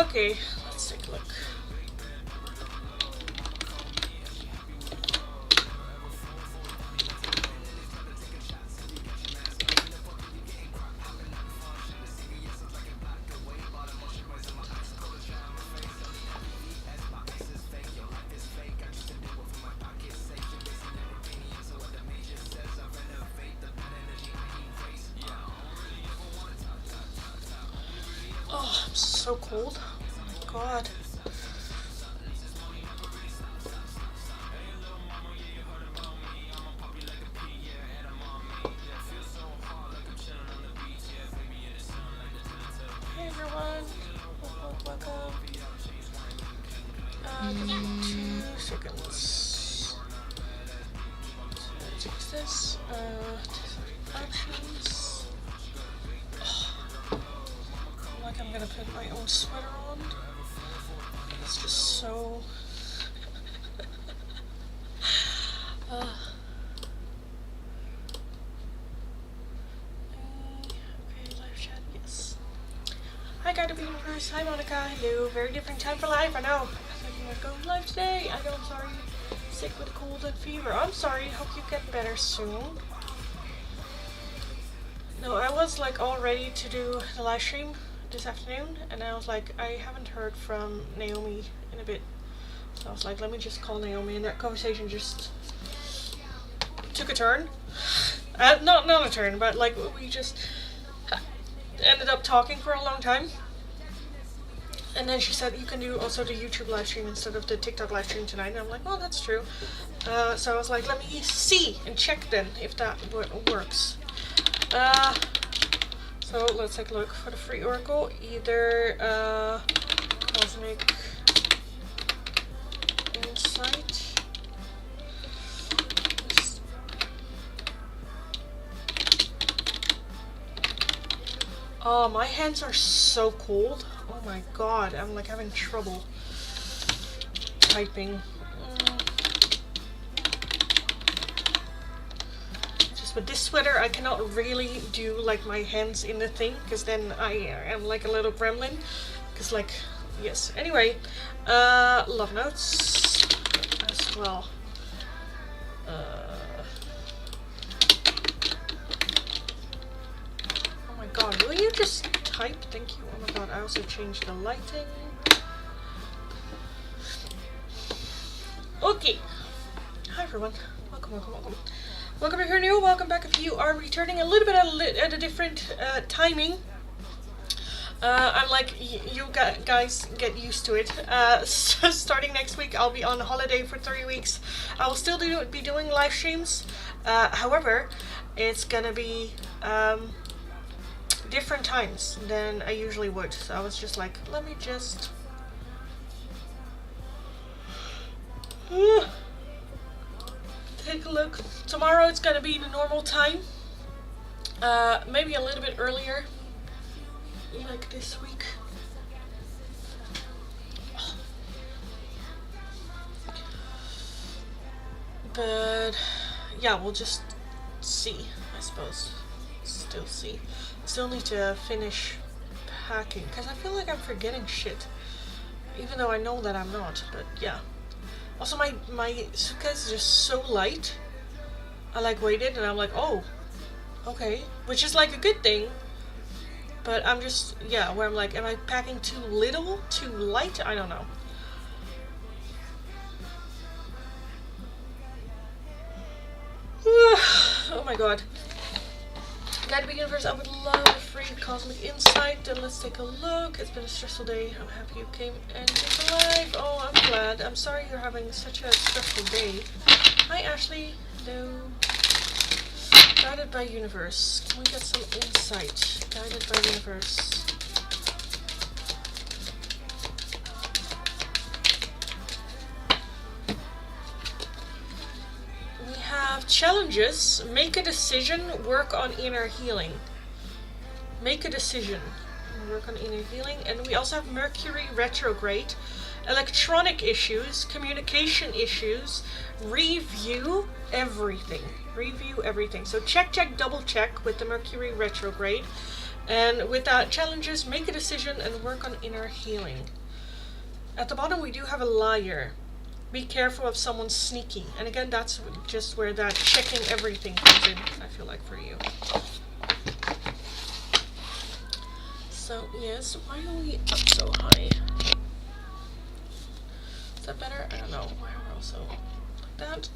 Okay, let's take a look. Oh, I'm so cold. Oh my god. Hey everyone. Welcome. Give me 2 seconds. So take this. Options. Like I'm gonna put my own sweater on. It's just so. Okay, live chat, yes. Hi, Guide of the Universe. Hi, Monica. Hello. Very different time for live. I know. I said you were going live today. I know. I'm sorry. Sick with a cold and fever. I'm sorry. Hope you get better soon. No, I was like all ready to do the live stream this afternoon, and I was like, I haven't heard from Naomi in a bit, so I was like, let me just call Naomi, and that conversation just took a turn. Not a turn, but like we just ended up talking for a long time. And then she said you can do also the YouTube live stream instead of the TikTok live stream tonight. And I'm like, well, that's true. So I was like, let me see and check then if that works. So let's take a look for the free oracle. Either Cosmic Insight. Oh, my hands are so cold. Oh my god, I'm like having trouble typing. Just with this sweater, I cannot really do like my hands in the thing, because then I am like a little gremlin. Because like, yes. Anyway, love notes as well. Oh my god, will you just type? Thank you. Oh my god, I also changed the lighting. Okay. Hi everyone. Welcome. Welcome if you're new, welcome back if you are returning. A little bit at a different timing. I'm like, you guys get used to it. So starting next week, I'll be on holiday for 3 weeks. I will still be doing live streams. However, it's gonna be different times than I usually would. So I was just like, let me just take a look. Tomorrow it's gonna be the normal time. Maybe a little bit earlier, like this week. But yeah, we'll just see, I suppose. Still need to finish packing, because I feel like I'm forgetting shit, even though I know that I'm not. But yeah. Also, my suitcase is just so light. I like weighed it and I'm like, oh, okay, which is like a good thing. But I'm just, yeah, where I'm like, am I packing too little, too light? I don't know. Oh my god. Guide to the Universe, I would love a free Cosmic Insight. And let's take a look. It's been a stressful day. I'm happy you came and you're alive. Oh, I'm glad. I'm sorry you're having such a stressful day. Hi, Ashley. Hello. Guided by Universe. Can we get some insight? Guided by Universe. We have challenges. Make a decision. Work on inner healing. Make a decision. Work on inner healing. And we also have Mercury retrograde. Electronic issues. Communication issues. Review everything. Review everything. So check, double check with the Mercury retrograde. And with that, challenges, make a decision and work on inner healing. At the bottom we do have a liar. Be careful of someone sneaky. And again, that's just where that checking everything comes in, I feel like, for you. So, yes, why are we up so high? Is that better? I don't know. Why are we also like that?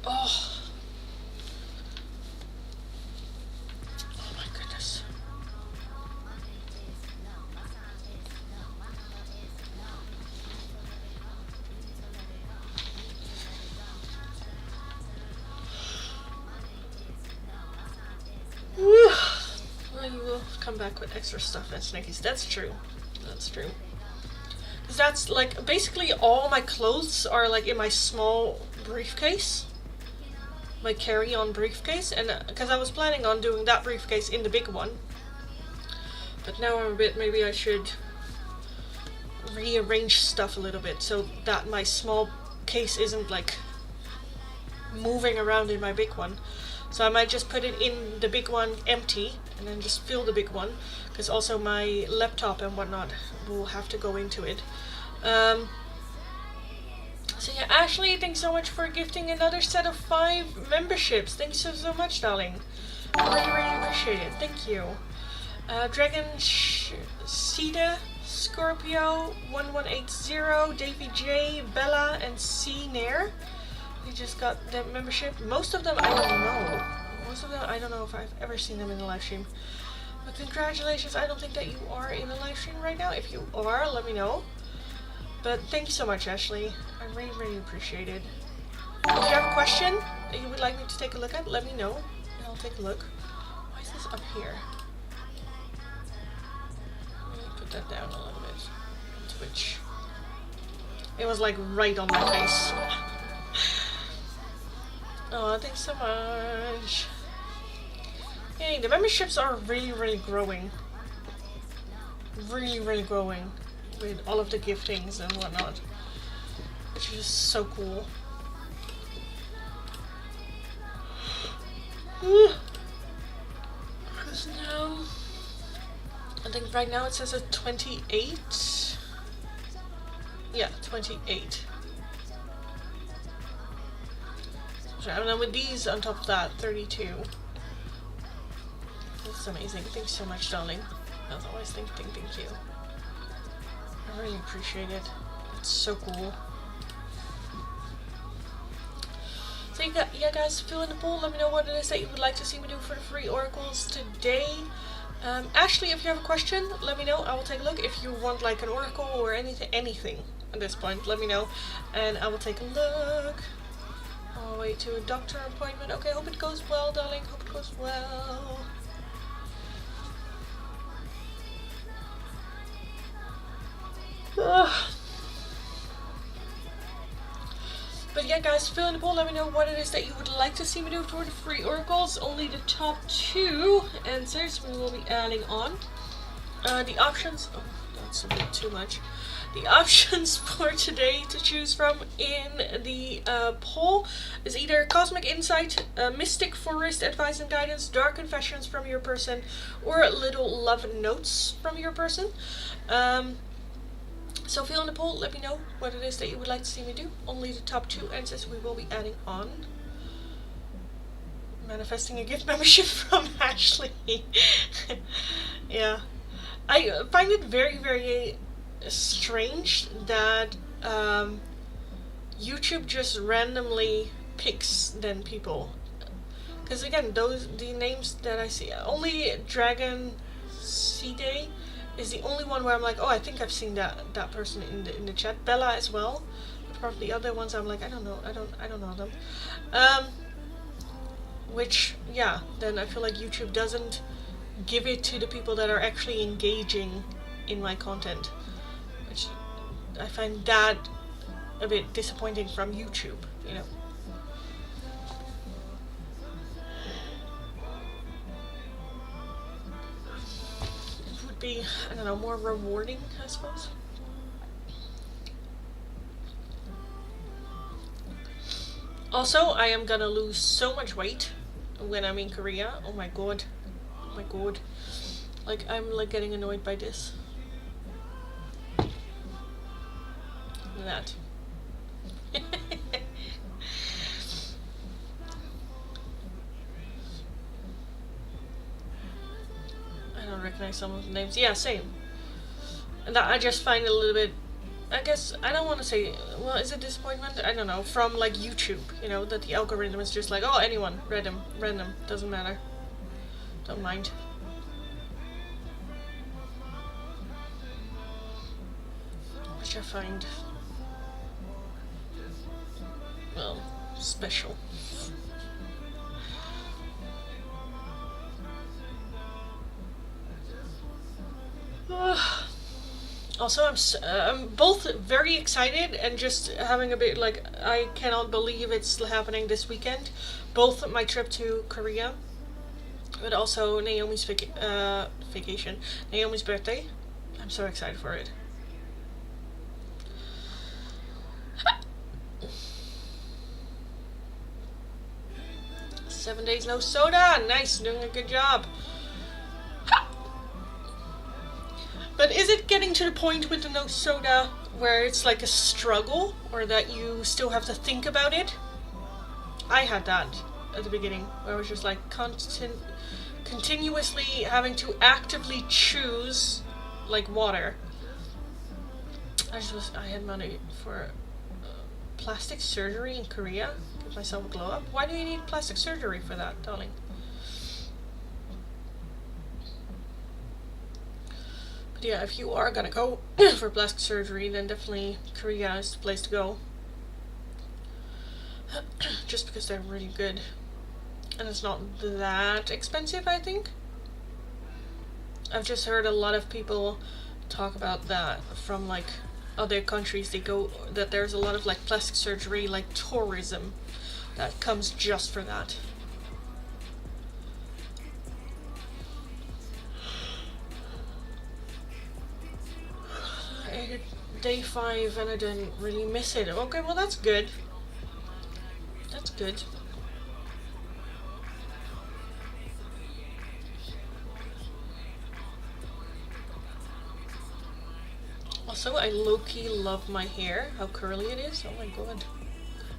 Oh. Oh my goodness. Well, you will come back with extra stuff and snickies. That's true. That's true. Because that's like basically all my clothes are like in my small briefcase, my carry-on briefcase, and because I was planning on doing that briefcase in the big one, but now I'm a bit, maybe I should rearrange stuff a little bit so that my small case isn't like moving around in my big one. So I might just put it in the big one empty and then just fill the big one, because also my laptop and whatnot will have to go into it. So yeah, Ashley, thanks so much for gifting another set of 5 memberships. Thanks so much, darling. I really appreciate it. Thank you. Dragon Sita, Scorpio 1180, Davy J, Bella, and C Nair. You just got that membership. Most of them I don't know. Most of them I don't know if I've ever seen them in a live stream. But congratulations. I don't think that you are in a live stream right now. If you are, let me know. But thank you so much, Ashley. I really, really appreciate it. If you have a question that you would like me to take a look at, let me know. And I'll take a look. Why is this up here? Let me put that down a little bit. Twitch. It was like right on my face. Oh, thanks so much. Hey, the memberships are really, really growing. Really, really growing. With all of the giftings and whatnot. Which is so cool. Because now, I think right now it says at 28. Yeah, 28. And then with these on top of that, 32. That's amazing. Thanks so much, darling. As always, thank you. I really appreciate it. It's so cool. So yeah, guys, fill in the poll. Let me know what it is that you would like to see me do for the free oracles today. Ashley, if you have a question, let me know. I will take a look. If you want like an oracle or anything at this point, let me know, and I will take a look. All the way to a doctor appointment. Okay, hope it goes well, darling. Hope it goes well. Ugh. But yeah, guys, fill in the poll. Let me know what it is that you would like to see me do for the free oracles. Only the top 2 answers we will be adding on. The options. Oh, that's a bit too much. The options for today to choose from in the poll is either Cosmic Insight, Mystic Forest Advice and Guidance, Dark Confessions from your person, or Little Love Notes from your person. So fill in the poll, let me know what it is that you would like to see me do. Only the top 2 answers we will be adding on. Manifesting a gift membership from Ashley. Yeah. I find it very, very strange that YouTube just randomly picks then people, because again, the names that I see, only Dragon C-Day is the only one where I'm like, oh, I think I've seen that person in the chat. Bella as well, but probably the other ones I'm like, I don't know them. Which, yeah, then I feel like YouTube doesn't give it to the people that are actually engaging in my content. I find that a bit disappointing from YouTube, you know. It would be, I don't know, more rewarding, I suppose. Also, I am gonna lose so much weight when I'm in Korea. Oh my god. Oh my god. Like, I'm like getting annoyed by this. that. I don't recognize some of the names. Yeah, same. And that I just find it a little bit, I guess, I don't want to say, well, is it disappointment? I don't know. From like YouTube, you know, that the algorithm is just like, oh, anyone, random, doesn't matter. Don't mind. Which I find, well, special. Also, I'm both very excited and just having a bit like, I cannot believe it's happening this weekend. Both my trip to Korea, but also Naomi's vacation, Naomi's birthday. I'm so excited for it. 7 days no soda. Nice, doing a good job. But is it getting to the point with the no soda where it's like a struggle, or that you still have to think about it? I had that at the beginning, where I was just like continuously having to actively choose like water. I had money for plastic surgery in Korea. Give myself a glow up. Why do you need plastic surgery for that, darling? But yeah, if you are gonna go for plastic surgery, then definitely Korea is the place to go. Just because they're really good. And it's not that expensive, I think. I've just heard a lot of people talk about that from like other countries. They go that there's a lot of like plastic surgery, like tourism, that comes just for that. I did day 5 and I didn't really miss it. Okay, well that's good. That's good. Also, I low-key love my hair, how curly it is. Oh my god.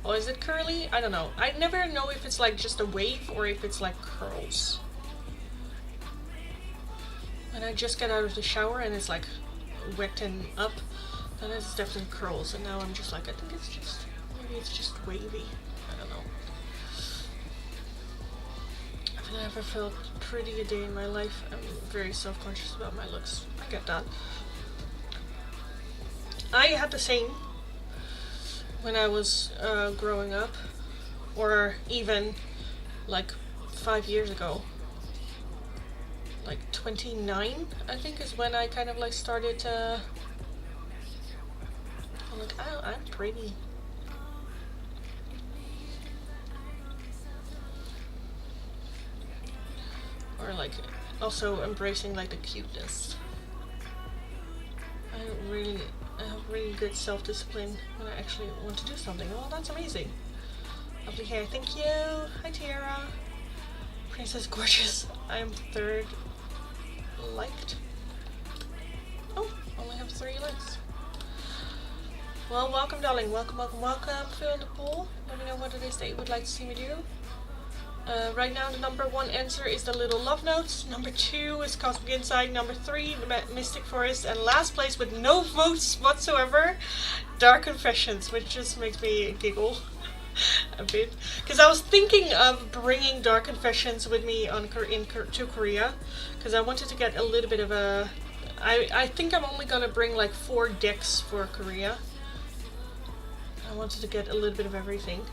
Oh, is it curly? I don't know. I never know if it's like just a wave or if it's like curls. When I just get out of the shower and it's like wet and up, then it's definitely curls. And now I'm just like, I think it's just, maybe it's just wavy. I don't know. I've never felt pretty a day in my life. I'm very self-conscious about my looks. I get that. I had the same when I was growing up, or even like 5 years ago. Like 29, I think, is when I kind of like started to, I'm like, oh, I'm pretty. Or like also embracing like the cuteness. I have really good self-discipline when I actually want to do something. Oh, that's amazing. Lovely hair, thank you. Hi Tiara. Princess Gorgeous. I'm 3rd liked. Oh, only have 3 likes. Well, welcome darling. Welcome. Fill in the poll. Let me know what it is that you would like to see me do. Right now the number 1 answer is the Little Love Notes, number 2 is Cosmic Insight, number 3 the Mystic Forest, and last place with no votes whatsoever, Dark Confessions, which just makes me giggle a bit, because I was thinking of bringing Dark Confessions with me to Korea, because I wanted to get a little bit of a, I think I'm only gonna bring like 4 decks for Korea. I wanted to get a little bit of everything.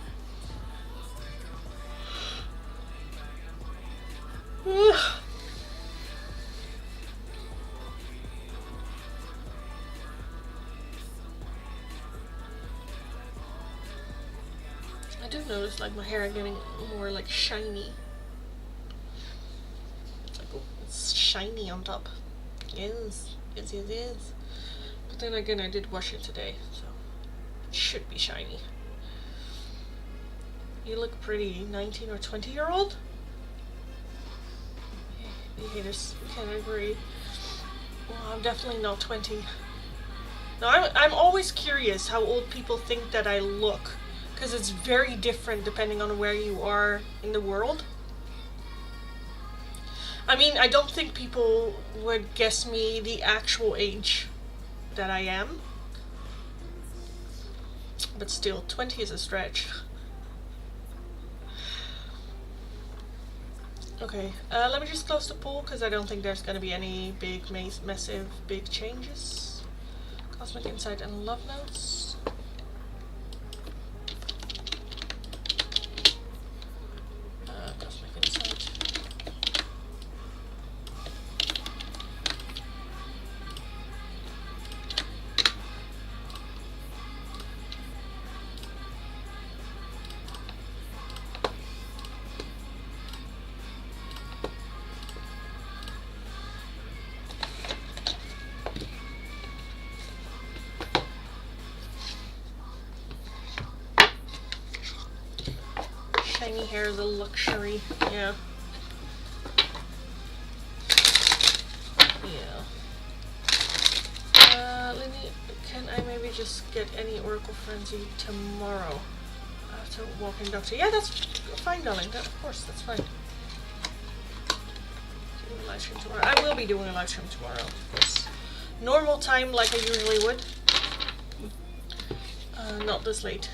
I do notice like my hair getting more like shiny. It's like, oh, it's shiny on top. Yes. But then again, I did wash it today, so it should be shiny. You look pretty, 19 or 20-year-old? The haters can't agree. Well, I'm definitely not 20. Now, I'm always curious how old people think that I look, because it's very different depending on where you are in the world. I mean, I don't think people would guess me the actual age that I am. But still, 20 is a stretch. Okay, let me just close the pool because I don't think there's going to be any big, massive, big changes. Cosmic Insight and Love Notes. Cosmic Insight. Shiny hair is a luxury, yeah. Yeah. Linny, can I maybe just get any Oracle Frenzy tomorrow? After Walking Doctor. Yeah, that's fine, darling. That, of course, that's fine. Doing a live stream tomorrow. I will be doing a live stream tomorrow, of course. Normal time, like I usually would. Not this late.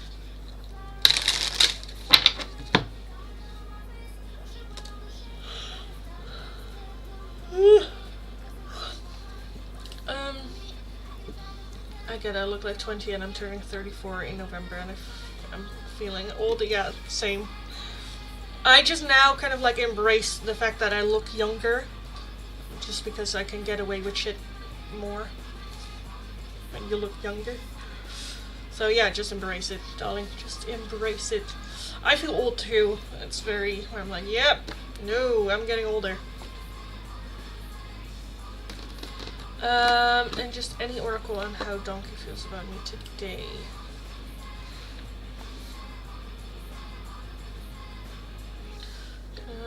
I look like 20 and I'm turning 34 in November and I'm feeling old. Yeah, same. I just now kind of like embrace the fact that I look younger just because I can get away with shit more when you look younger. So yeah, just embrace it, darling. Just embrace it. I feel old too. It's very, where I'm like, yep, no, I'm getting older. And just any oracle on how Donkey feels about me today.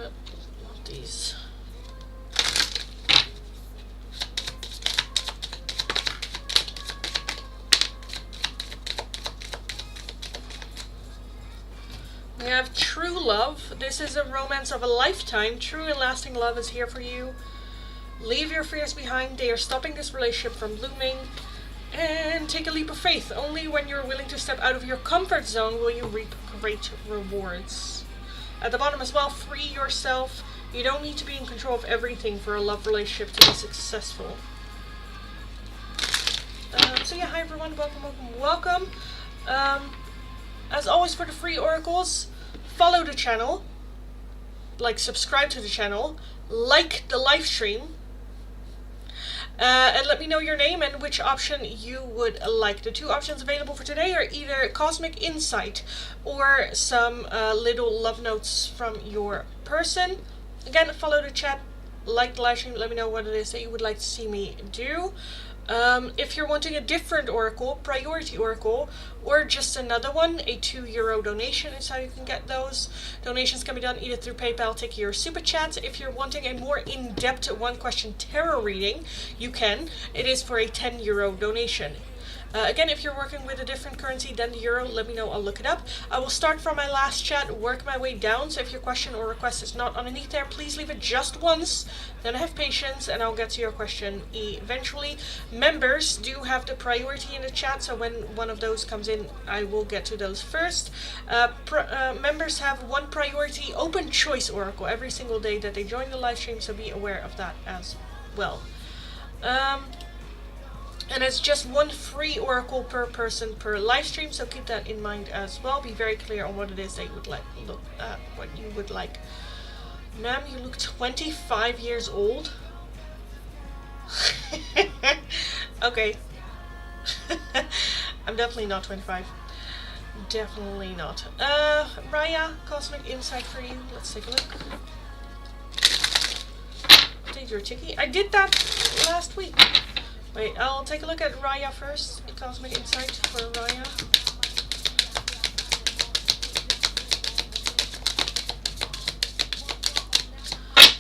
Love these. We have true love. This is a romance of a lifetime. True and lasting love is here for you. Leave your fears behind. They are stopping this relationship from blooming. And take a leap of faith. Only when you're willing to step out of your comfort zone will you reap great rewards. At the bottom as well, free yourself. You don't need to be in control of everything for a love relationship to be successful. So yeah, hi everyone. Welcome. As always, for the free oracles, follow the channel. Like, subscribe to the channel. Like the live stream. And let me know your name and which option you would like. The two options available for today are either Cosmic Insight or some little love notes from your person. Again, follow the chat, like the live stream, let me know what it is that you would like to see me do. If you're wanting a different oracle, priority oracle, or just another one, a €2 donation is how you can get those. Donations can be done either through PayPal, Tiki, or Super Chat. If you're wanting a more in-depth one-question tarot reading, you can. It is for a €10 donation. Again, if you're working with a different currency than the euro, let me know, I'll look it up. I will start from my last chat, work my way down, so if your question or request is not underneath there, please leave it just once, then I have patience, and I'll get to your question eventually. Members do have the priority in the chat, so when one of those comes in, I will get to those first. Members have one priority open choice oracle every single day that they join the live stream, so be aware of that as well. And it's just one free oracle per person per live stream, so keep that in mind as well. Be very clear on what it is that you would like. Look at what you would like. Nam, you look 25 years old. Okay. I'm definitely not 25. Definitely not. Raya, Cosmic Insight for you. Let's take a look. Update your Tiki. I did that last week. Wait, I'll take a look at Raya first. Cosmic Insight for Raya.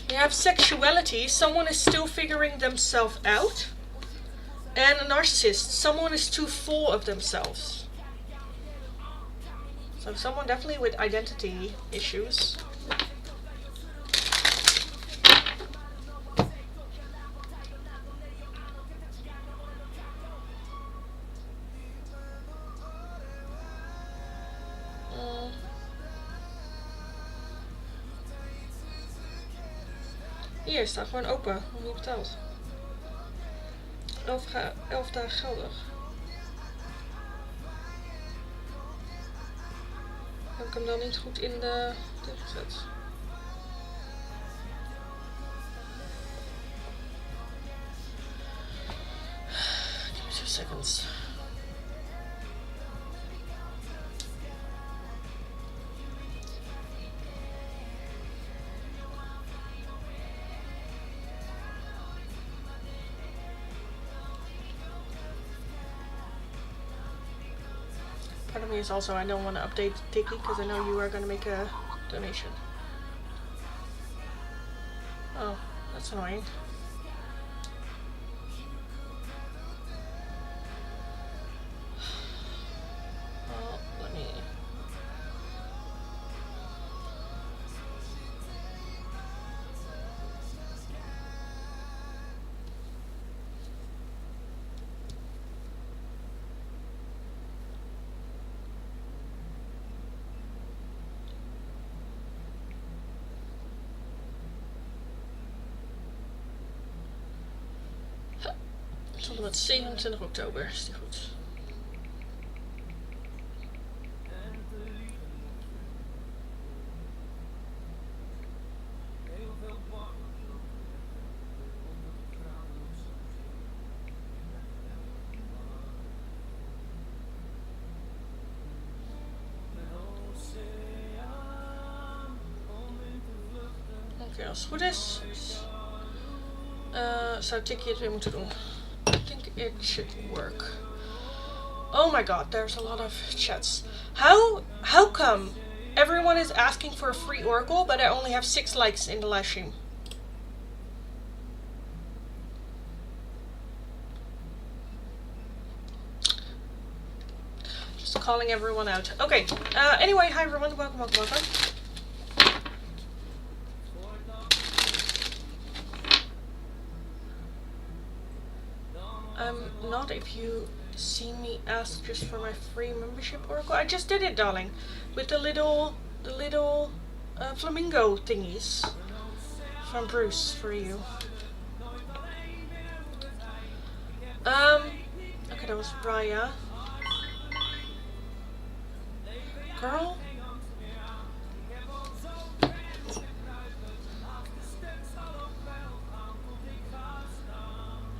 We have sexuality. Someone is still figuring themselves out. And a narcissist. Someone is too full of themselves. So someone definitely with identity issues. Hier staat gewoon open, nog niet betaald. 11 dagen geldig. Heb ik hem dan niet goed in de ding gezet? Give me 2 seconds. Part of me is also I don't want to update Tiki because I know you are going to make a donation. Oh, that's annoying. Well, let me... Tot en met 27 oktober is die goed. Oké, als het goed is, zou Tikkie het weer moeten doen. I think it should work. Oh my god, there's a lot of chats. How come everyone is asking for a free oracle, but I only have 6 likes in the live stream? Just calling everyone out. Okay. Anyway, hi everyone. Welcome. Not if you see me ask just for my free membership oracle. I just did it, darling, with the little flamingo thingies from Bruce for you. Okay, that was Raya. Girl.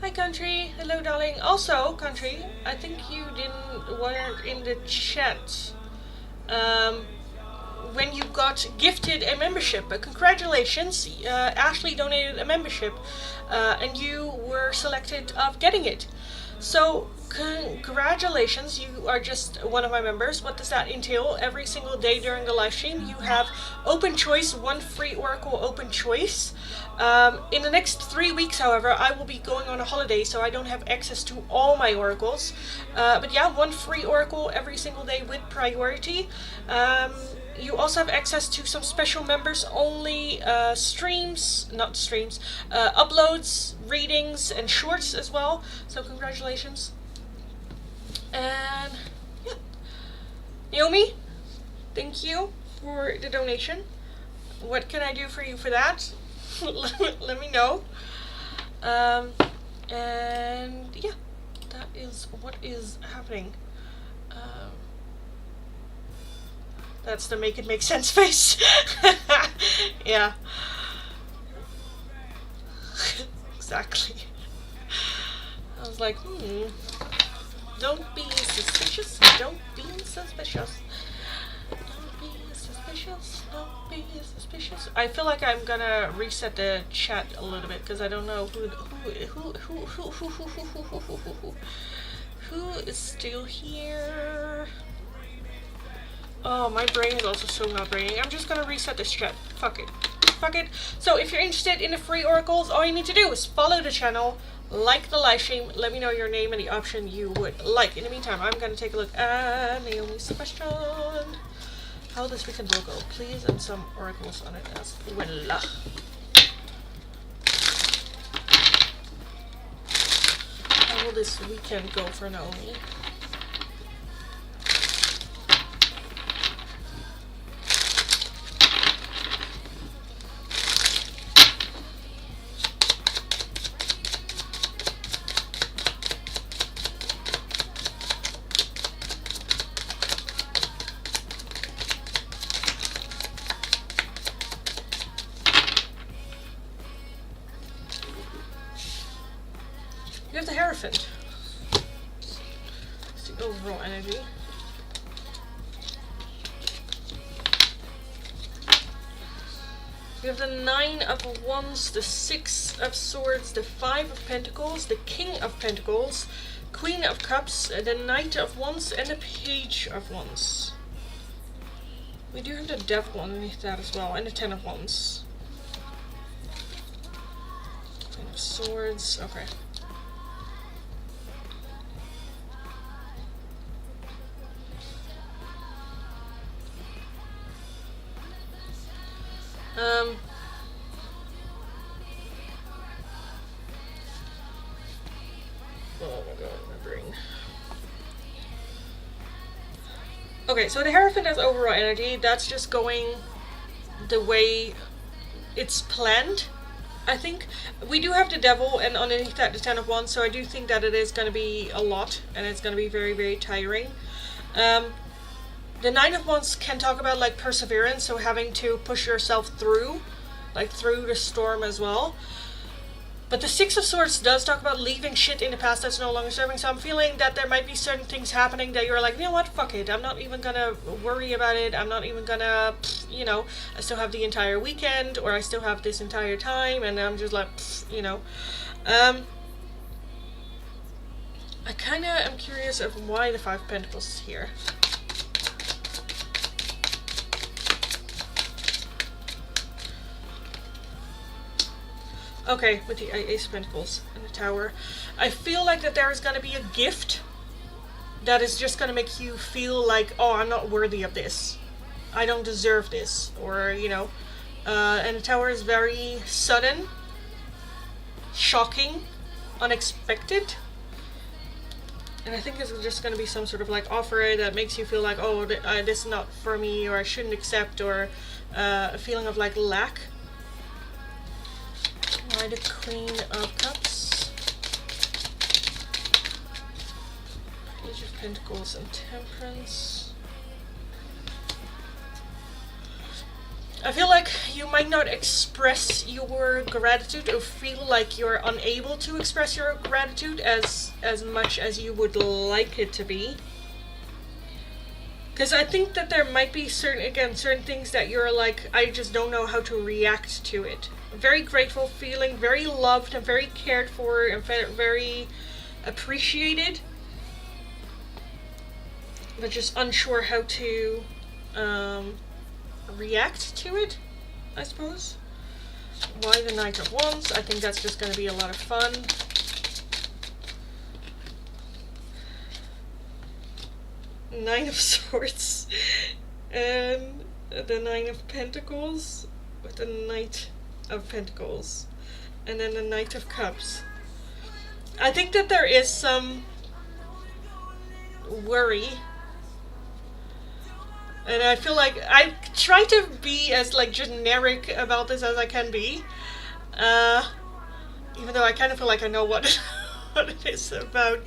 Hi Country, hello darling. Also Country, I think you weren't in the chat when you got gifted a membership. Congratulations, Ashley donated a membership and you were selected of getting it. So congratulations, you are just one of my members. What does that entail? Every single day during the live stream you have open choice, 1 free oracle open choice. In the next 3 weeks, however, I will be going on a holiday, so I don't have access to all my oracles. But yeah, 1 free oracle every single day with priority. You also have access to some special members only uploads, readings, and shorts as well. So congratulations. And yeah, Naomi, thank you for the donation. What can I do for you for that? Let me know. And yeah, that is what is happening. That's the make it make sense face. Yeah. Exactly. I was like, don't be suspicious. Don't be suspicious. Don't be suspicious. Don't be suspicious. I feel like I'm gonna reset the chat a little bit because I don't know who is still here. Oh, my brain is also so not braining. I'm just gonna reset this chat. Fuck it. So if you're interested in the free oracles, all you need to do is follow the channel, like the live stream. Let me know your name and the option you would like. In the meantime, I'm going to take a look at Naomi's question. How this weekend will go, please, and some oracles on it as well. How will this weekend go for Naomi? You have the Hierophant. It's the overall energy. You have the 9 of Wands, the 6 of Swords, the 5 of Pentacles, the King of Pentacles, Queen of Cups, the Knight of Wands, and the Page of Wands. We do have the Devil underneath that as well, and the 10 of Wands. Queen of Swords, okay. Oh my god, my brain. Okay, so the Hierophant has overall energy. That's just going the way it's planned, I think. We do have the Devil, and underneath that the 10 of Wands, so I do think that it is going to be a lot, and it's going to be very, very tiring. The 9 of Wands can talk about like perseverance, so having to push yourself through, like through the storm as well. But the 6 of Swords does talk about leaving shit in the past that's no longer serving, so I'm feeling that there might be certain things happening that you're like, you know what, fuck it, I'm not even gonna worry about it, I'm not even gonna, you know, I still have the entire weekend, or I still have this entire time, and I'm just like, you know. I kinda am curious of why the 5 of Pentacles is here. Okay, with the Ace of Pentacles and the Tower. I feel like that there is going to be a gift that is just going to make you feel like, oh, I'm not worthy of this. I don't deserve this. Or, you know. And the Tower is very sudden, shocking, unexpected. And I think it's just going to be some sort of like offer that makes you feel like, oh, this is not for me, or I shouldn't accept, or a feeling of like lack. Why the Queen of Cups, Page of Pentacles, and Temperance. I feel like you might not express your gratitude, or feel like you're unable to express your gratitude as much as you would like it to be. Because I think that there might be certain things that you're like, I just don't know how to react to it. Very grateful, feeling very loved and very cared for and very appreciated, but just unsure how to react to it, I suppose. Why the Knight of Wands? I think that's just going to be a lot of fun. Nine of Swords and the 9 of Pentacles with the Knight of Pentacles and then the Knight of Cups. I think that there is some worry, and I feel like I try to be as like generic about this as I can be, even though I kind of feel like I know what what it is about.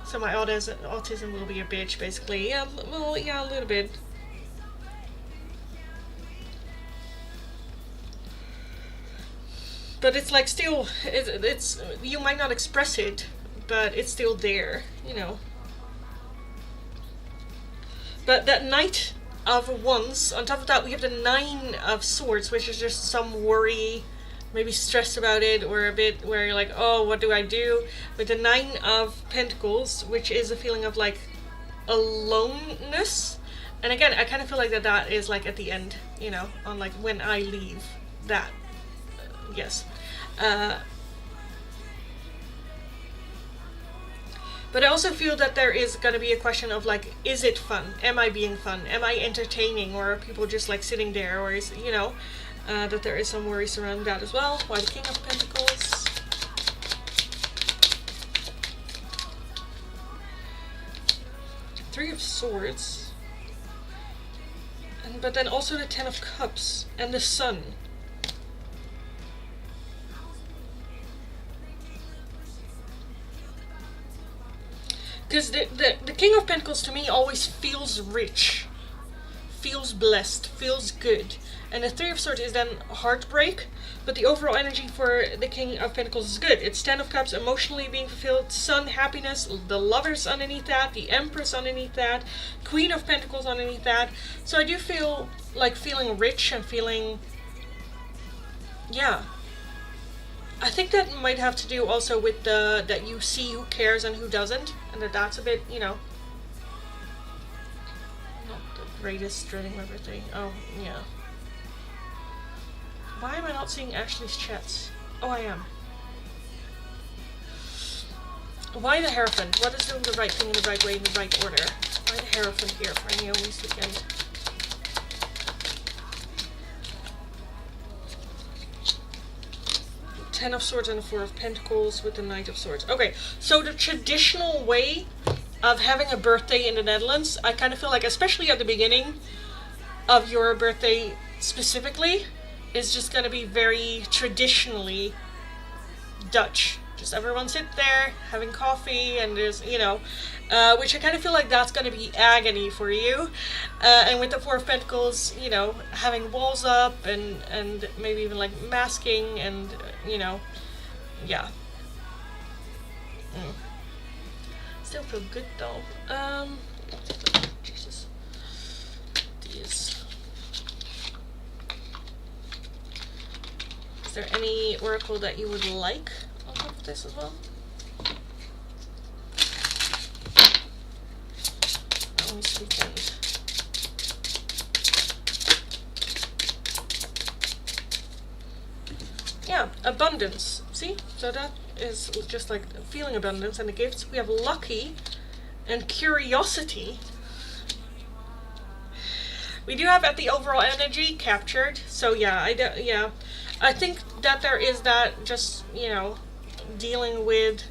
So my autism will be a bitch, basically. Yeah, well, yeah, a little bit. But it's like still, it's you might not express it, but it's still there, you know. But that Knight of Wands, on top of that we have the 9 of Swords, which is just some worry, maybe stress about it, or a bit where you're like, oh, what do I do? With the 9 of Pentacles, which is a feeling of like aloneness. And again, I kind of feel like that is like at the end, you know, on like when I leave that. Yes. But I also feel that there is going to be a question of like, is it fun? Am I being fun? Am I entertaining? Or are people just like sitting there? Or is, you know, that there is some worry surrounding that as well. Why the King of Pentacles? Three of Swords. But then also the Ten of Cups and the Sun. Because the King of Pentacles to me always feels rich, feels blessed, feels good. And the Three of Swords is then heartbreak, but the overall energy for the King of Pentacles is good. It's Ten of Cups, emotionally being fulfilled, Sun, happiness, the Lovers underneath that, the Empress underneath that, Queen of Pentacles underneath that. So I do feel like feeling rich and feeling, yeah. I think that might have to do also with the that you see who cares and who doesn't, and that's a bit, you know, not the greatest dreading everything. Oh, yeah. Why am I not seeing Ashley's chats? Oh, I am. Why the Hierophant? What is doing the right thing in the right way, in the right order? Why the Hierophant here for Naomi's weekend? Ten of Swords and the Four of Pentacles with the Knight of Swords. Okay, so the traditional way of having a birthday in the Netherlands, I kind of feel like, especially at the beginning of your birthday specifically, is just going to be very traditionally Dutch. Just everyone sit there having coffee and there's, you know, which I kind of feel like that's going to be agony for you. And with the Four of Pentacles, you know, having walls up and maybe even like masking and, you know, yeah. Still feel good though. Jesus. These. Is there any oracle that you would like on top of this as well? This weekend. Yeah, abundance. See? So that is just like feeling abundance, and the gifts. We have lucky and curiosity. We do have at the overall energy captured. So yeah, I think that there is that just, you know, dealing with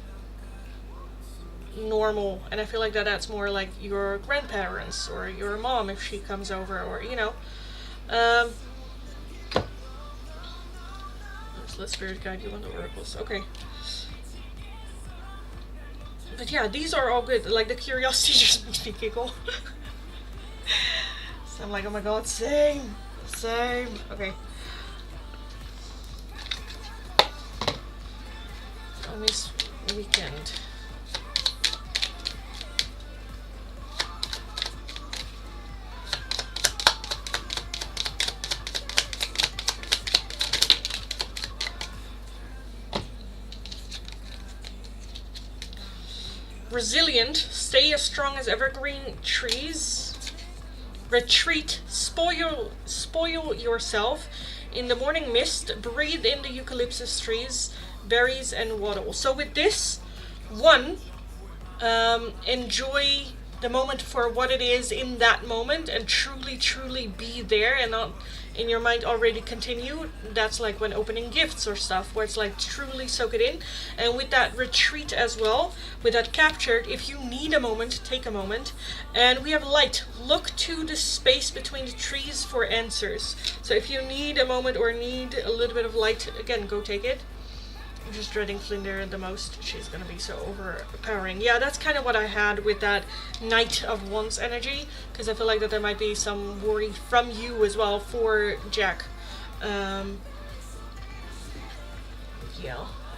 normal, and I feel like that's more like your grandparents or your mom if she comes over, or, you know, let Spirit guide you on the oracles. Okay, but yeah, these are all good. Like the curiosity just makes me giggle. So I'm like, oh my god, same. Okay. On this weekend. Resilient, stay as strong as evergreen trees. Retreat, spoil yourself in the morning mist. Breathe in the eucalyptus trees, berries and waddle. So with this one, enjoy the moment for what it is in that moment, and truly be there, and not in your mind already continue. That's like when opening gifts or stuff, where it's like truly soak it in. And with that retreat as well, with that captured, if you need a moment, take a moment. And we have light, look to the space between the trees for answers. So if you need a moment or need a little bit of light, again, go take it. I'm just dreading Flinder the most. She's gonna be so overpowering. Yeah, that's kind of what I had with that Knight of Wands energy, because I feel like that there might be some worry from you as well for Jack. Yeah,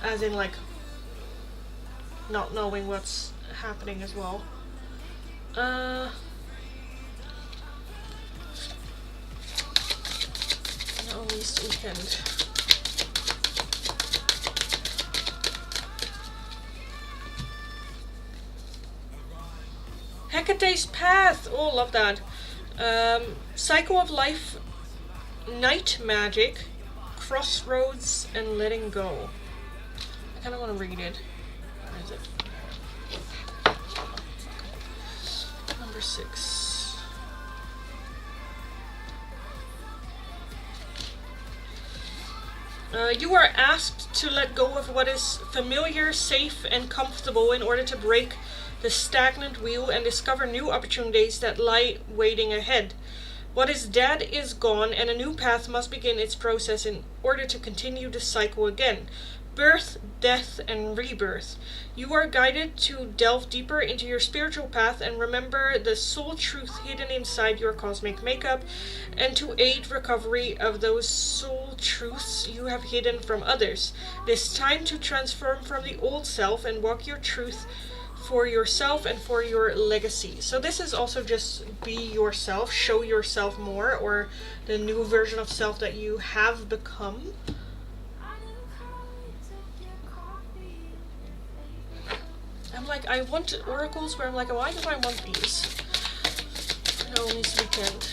as in like not knowing what's happening as well. No, this weekend. Hecate's Path! Oh, love that. Cycle of Life, Night Magic, Crossroads, and Letting Go. I kind of want to read it. Where is it? Number 6. You are asked to let go of what is familiar, safe, and comfortable in order to break the stagnant wheel and discover new opportunities that lie waiting ahead. What is dead is gone, and a new path must begin its process in order to continue the cycle again. Birth, death, and rebirth. You are guided to delve deeper into your spiritual path and remember the soul truth hidden inside your cosmic makeup, and to aid recovery of those soul truths you have hidden from others. It is time to transform from the old self and walk your truth for yourself and for your legacy. So this is also just be yourself, show yourself more, or the new version of self that you have become. I'm like, I want oracles where I'm like, why do I want these? No, this weekend.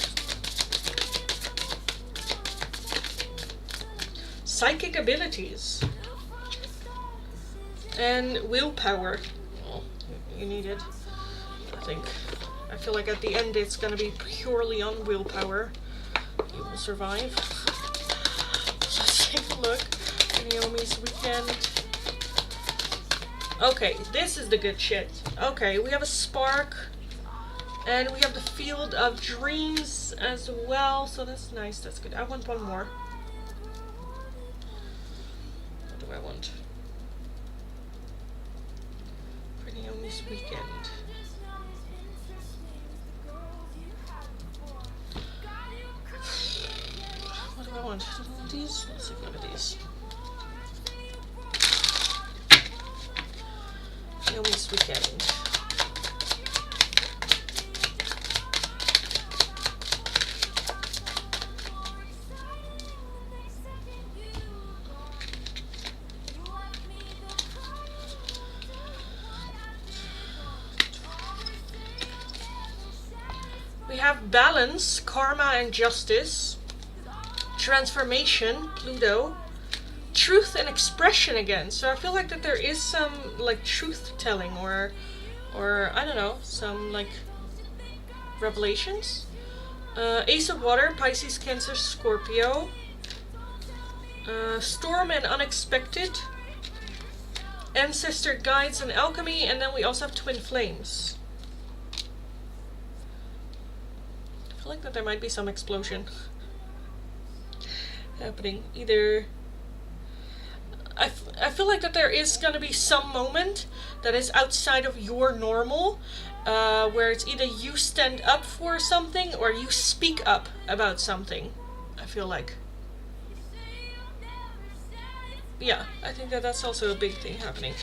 Psychic abilities. And willpower. Well, you need it. I feel like at the end it's gonna be purely on willpower. You will survive. Let's take a look. Naomi's weekend. Okay, this is the good shit. Okay, we have a spark. And we have the field of dreams as well. So that's nice, that's good. I want one more. What do I want? For Naomi's weekend. What do I want? Do I want these? Let's see, look at these. Naomi's weekend. We have balance, karma and justice, transformation, Pluto, truth and expression again. So I feel like that there is some like truth telling or I don't know, some like revelations. Ace of Water, Pisces, Cancer, Scorpio, Storm and Unexpected, Ancestor Guides and Alchemy, and then we also have Twin Flames. I feel like that there might be some explosion happening. Either I feel like that there is going to be some moment that is outside of your normal, where it's either you stand up for something or you speak up about something. I feel like. Yeah, I think that that's also a big thing happening.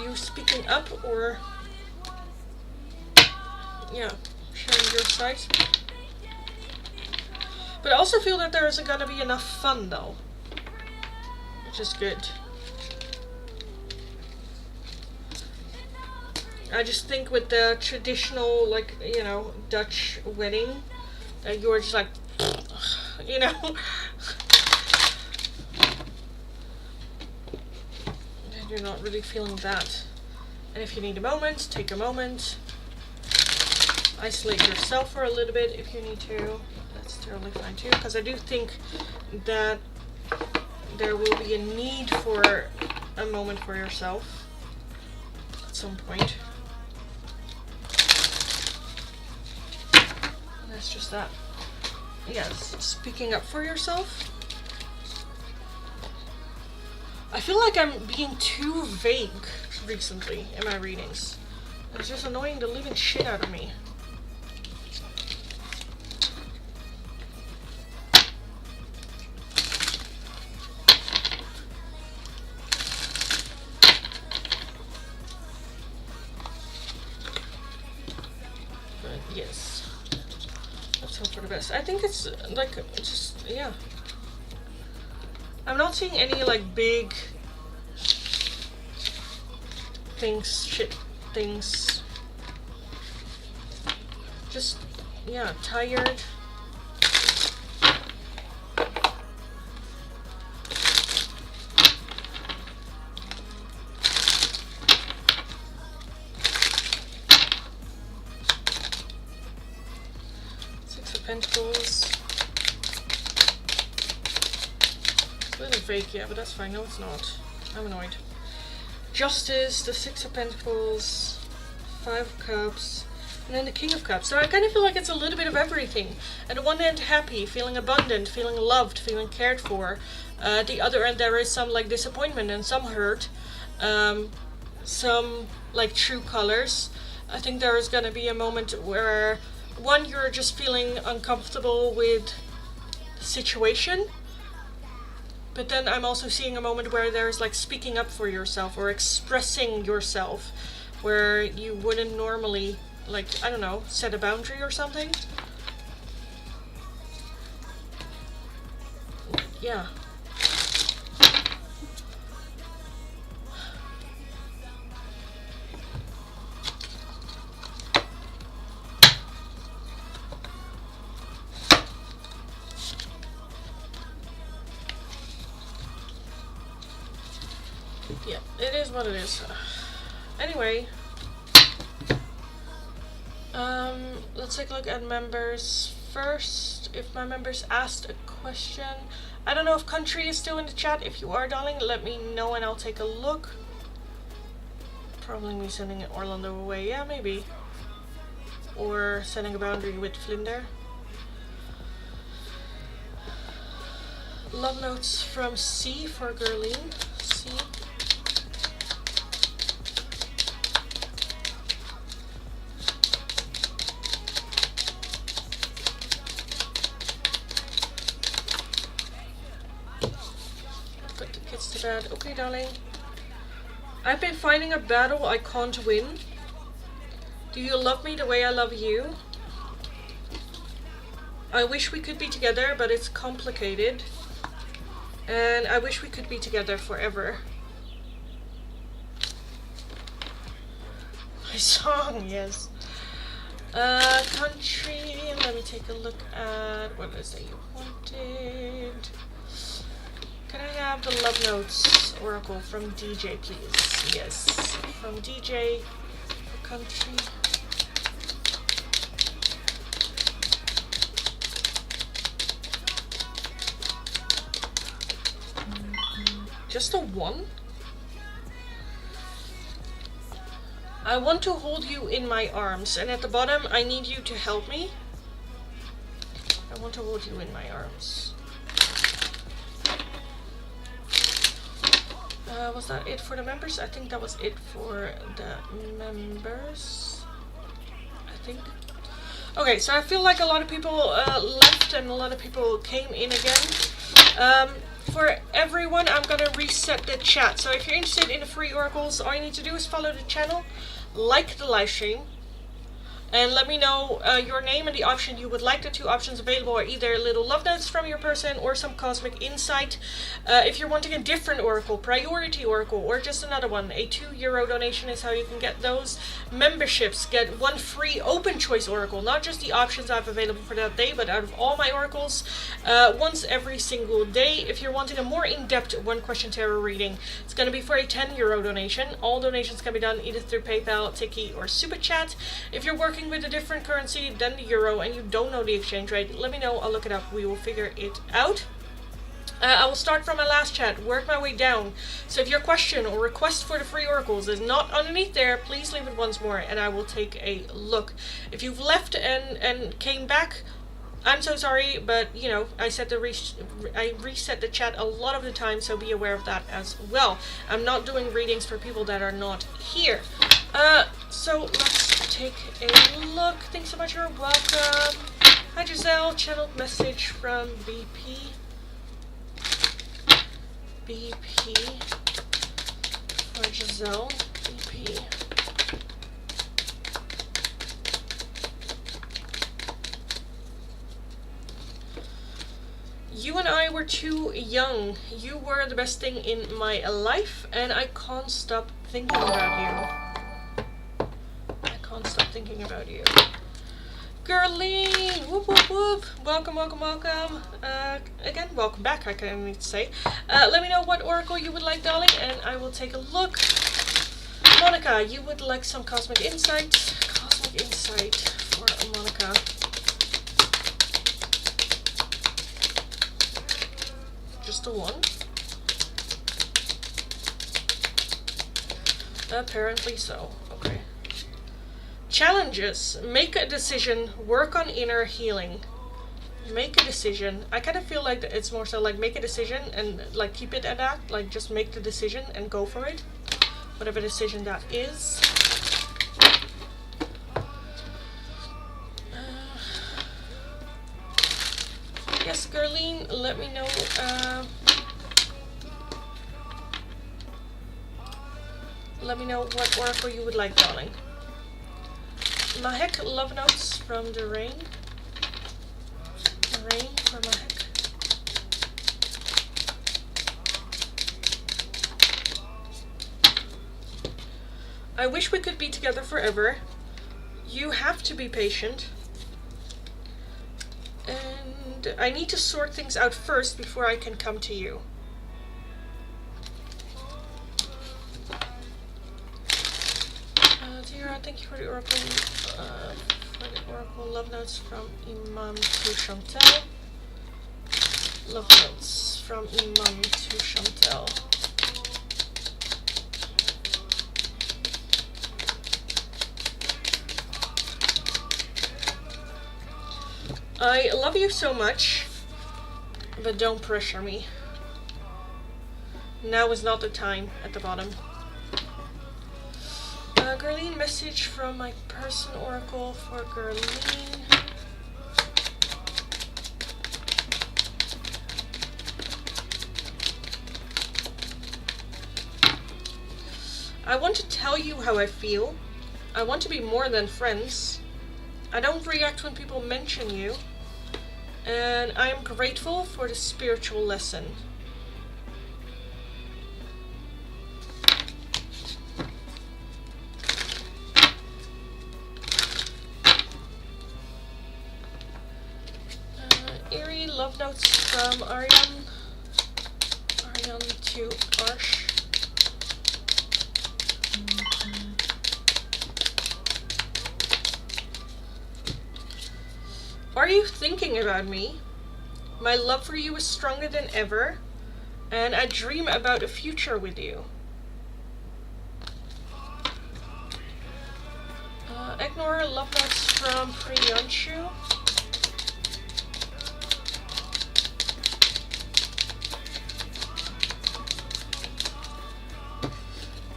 You speaking up or, yeah, sharing your side. But I also feel that there isn't going to be enough fun though. Which is good. I just think with the traditional, like, you know, Dutch wedding, that you're just like, you know. And you're not really feeling that. And if you need a moment, take a moment. Isolate yourself for a little bit if you need to. That's totally fine too. Because I do think that there will be a need for a moment for yourself at some point. And that's just that. Yes, speaking up for yourself. I feel like I'm being too vague recently in my readings. It's just annoying the living shit out of me. Yes. Let's hope for the best. I think it's like just, yeah. I'm not seeing any like big things, shit things. Just, yeah, tired. Pentacles. It's a little fake, yeah, but that's fine. No, it's not. I'm annoyed. Justice, the Six of Pentacles, Five of Cups, and then the King of Cups. So I kind of feel like it's a little bit of everything. At the one end, happy, feeling abundant, feeling loved, feeling cared for. At the other end, there is some like disappointment and some hurt. Some like true colors. I think there is going to be a moment where, one, you're just feeling uncomfortable with the situation. But then I'm also seeing a moment where there's like speaking up for yourself or expressing yourself, where you wouldn't normally, like, I don't know, set a boundary or something. Yeah. Yeah, it is what it is. Anyway, let's take a look at members first. If my members asked a question, I don't know if country is still in the chat. If you are, darling, let me know and I'll take a look. Probably me sending Orlando away, yeah, maybe. Or setting a boundary with Flinder. Love notes from C for Gerline. C. Put the kids to bed. Okay, darling. I've been fighting a battle I can't win. Do you love me the way I love you? I wish we could be together, but it's complicated. And I wish we could be together forever. My song, yes. Country, let me take a look at what is it you wanted. Can I have the Love Notes Oracle from DJ, please? Yes, from DJ for country. Just a 1? I want to hold you in my arms, and at the bottom I need you to help me. I want to hold you in my arms. Was that it for the members? I think that was it for the members. I think. Okay, so I feel like a lot of people left and a lot of people came in again. For everyone, I'm gonna reset the chat. So if you're interested in the free oracles, all you need to do is follow the channel, like the live stream, and let me know your name and the option you would like. The two options available are either little love notes from your person or some cosmic insight. If you're wanting a different oracle, priority oracle, or just another one, a €2 donation is how you can get those. Memberships get one free open choice oracle, not just the options I have available for that day, but out of all my oracles, once every single day. If you're wanting a more in-depth one question tarot reading, it's going to be for a €10 donation. All donations can be done either through PayPal, Tiki, or Super Chat. If you're working with a different currency than the euro and you don't know the exchange rate, let me know. I'll look it up. We will figure it out. I will start from my last chat, work my way down. So if your question or request for the free oracles is not underneath there, please leave it once more and I will take a look. If you've left and came back, I'm so sorry, but you know, I reset the chat a lot of the time, so be aware of that as well. I'm not doing readings for people that are not here. So let's take a look. Thanks so much, you're welcome. Hi Giselle, channeled message from BP. BP for Giselle. BP. You and I were too young. You were the best thing in my life, and I can't stop thinking about you. I can't stop thinking about you. Girlie! Whoop whoop whoop! Welcome, welcome, welcome. Again, welcome back, I kind of need to say. Let me know what oracle you would like, darling, and I will take a look. Monica, you would like some cosmic insight. Cosmic insight for Monica. just the one. Apparently so. Okay. Challenges. Make a decision. Work on inner healing. Make a decision. I kind of feel like it's more so like make a decision and like keep it at that. Like just make the decision and go for it. Whatever decision that is. Yes, Gerline, let me know. Let me know what oracle you would like, darling. Mahek, love notes from the rain. Rain for Mahek. I wish we could be together forever. You have to be patient. And I need to sort things out first before I can come to you. Dear, thank you for the oracle. Love notes from Imam to Chantel. Love notes from Imam to Chantel. I love you so much, but don't pressure me. Now is not the time at the bottom. Gerline, message from my person oracle for Gerline. I want to tell you how I feel. I want to be more than friends. I don't react when people mention you. And I am grateful for the spiritual lesson. Eerie love notes from Aryan. Aryan to Arsh. Are you thinking about me? My love for you is stronger than ever, and I dream about a future with you. Ignore love notes from Priyanshu.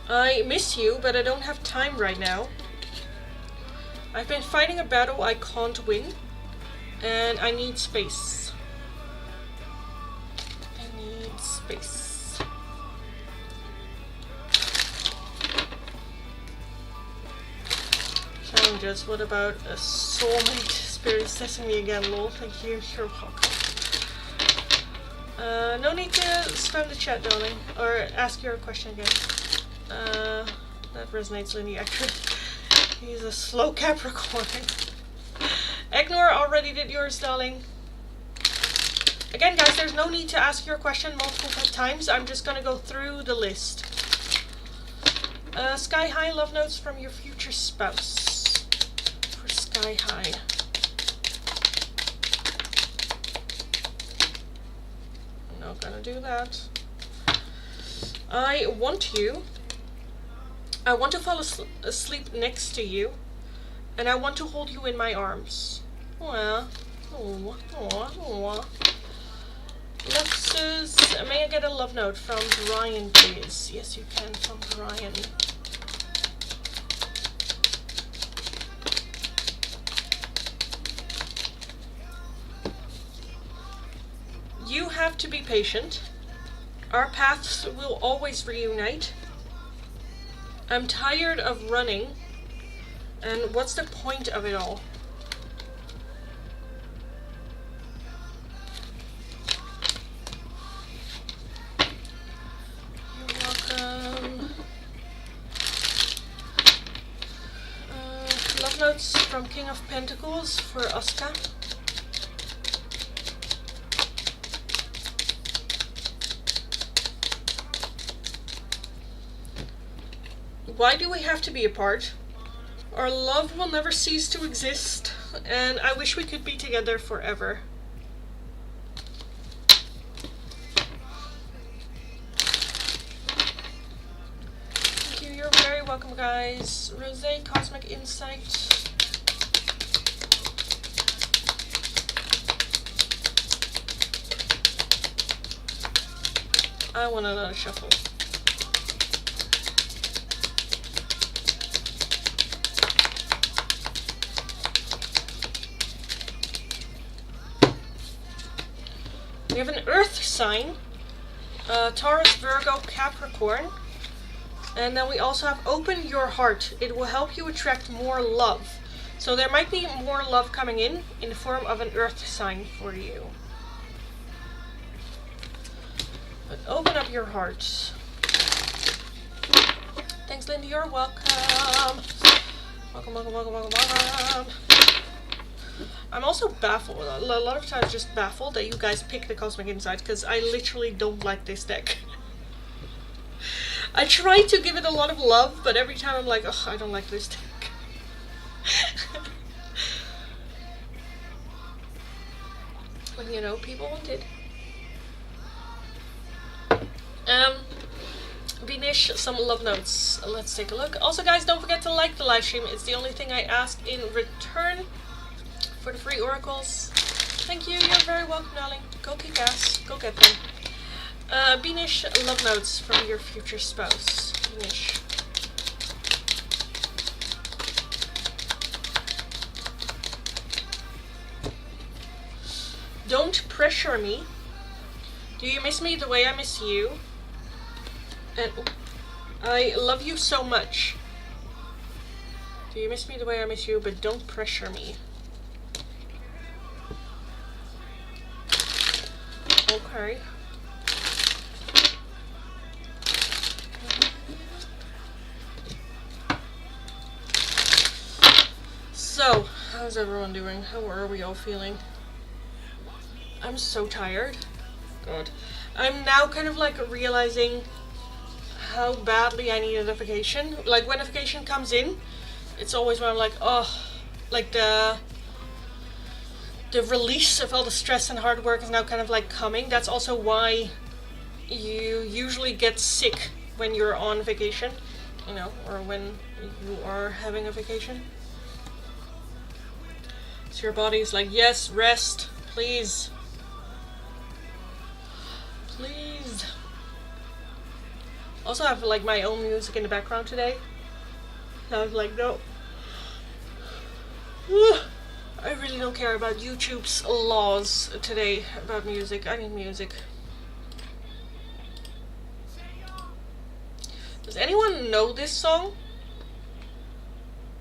I miss you, but I don't have time right now. I've been fighting a battle I can't win, and I need space. I need space. Challenges. What about a soulmate? Spirit is testing me again, lol. Thank you. You're welcome. No need to spam the chat, darling, or ask your question again. That resonates, Lindy, actually. He's a slow Capricorn. Ignore already did yours, darling. Again, guys, there's no need to ask your question multiple times. I'm just gonna go through the list. Sky High, love notes from your future spouse. For Sky High. I'm not gonna do that. I want you. I want to fall asleep next to you, and I want to hold you in my arms. Aww. Aww. Aww. Aww. Luxus, may I get a love note from Brian, please? Yes, you can, from Brian. You have to be patient. Our paths will always reunite. I'm tired of running, and what's the point of it all? You're welcome. Love notes from King of Pentacles for Oscar. Why do we have to be apart? Our love will never cease to exist, and I wish we could be together forever. welcome guys. Rosé Cosmic Insight. I want another shuffle. We have an earth sign, Taurus, Virgo, Capricorn. And then we also have open your heart. It will help you attract more love. So there might be more love coming in the form of an earth sign for you. But open up your heart. Thanks, Lindy. You're welcome. Welcome, welcome, welcome, welcome, welcome. I'm also baffled. A lot of times just baffled that you guys pick the Cosmic Insight because I literally don't like this deck. I try to give it a lot of love, but every time I'm like, ugh, I don't like this deck. When you know people want it. Vinish, some love notes. Let's take a look. Also guys, don't forget to like the live stream. It's the only thing I ask in return for the free oracles. Thank you, you're very welcome, darling. Go kick ass, go get them. Binish, love notes from your future spouse. Binish. Don't pressure me. Do you miss me the way I miss you? And I love you so much. Do you miss me the way I miss you? But don't pressure me. Okay. So, how's everyone doing? How are we all feeling? I'm so tired. God. I'm now kind of like realizing how badly I need a vacation. Like when a vacation comes in, it's always when I'm like, oh, like the release of all the stress and hard work is now kind of like coming. That's also why you usually get sick when you're on vacation, you know, or when you are having a vacation. So your body's like, yes, rest, please. Please. Also, I have like my own music in the background today. And I was like, no. I really don't care about YouTube's laws today about music. I need music. Does anyone know this song?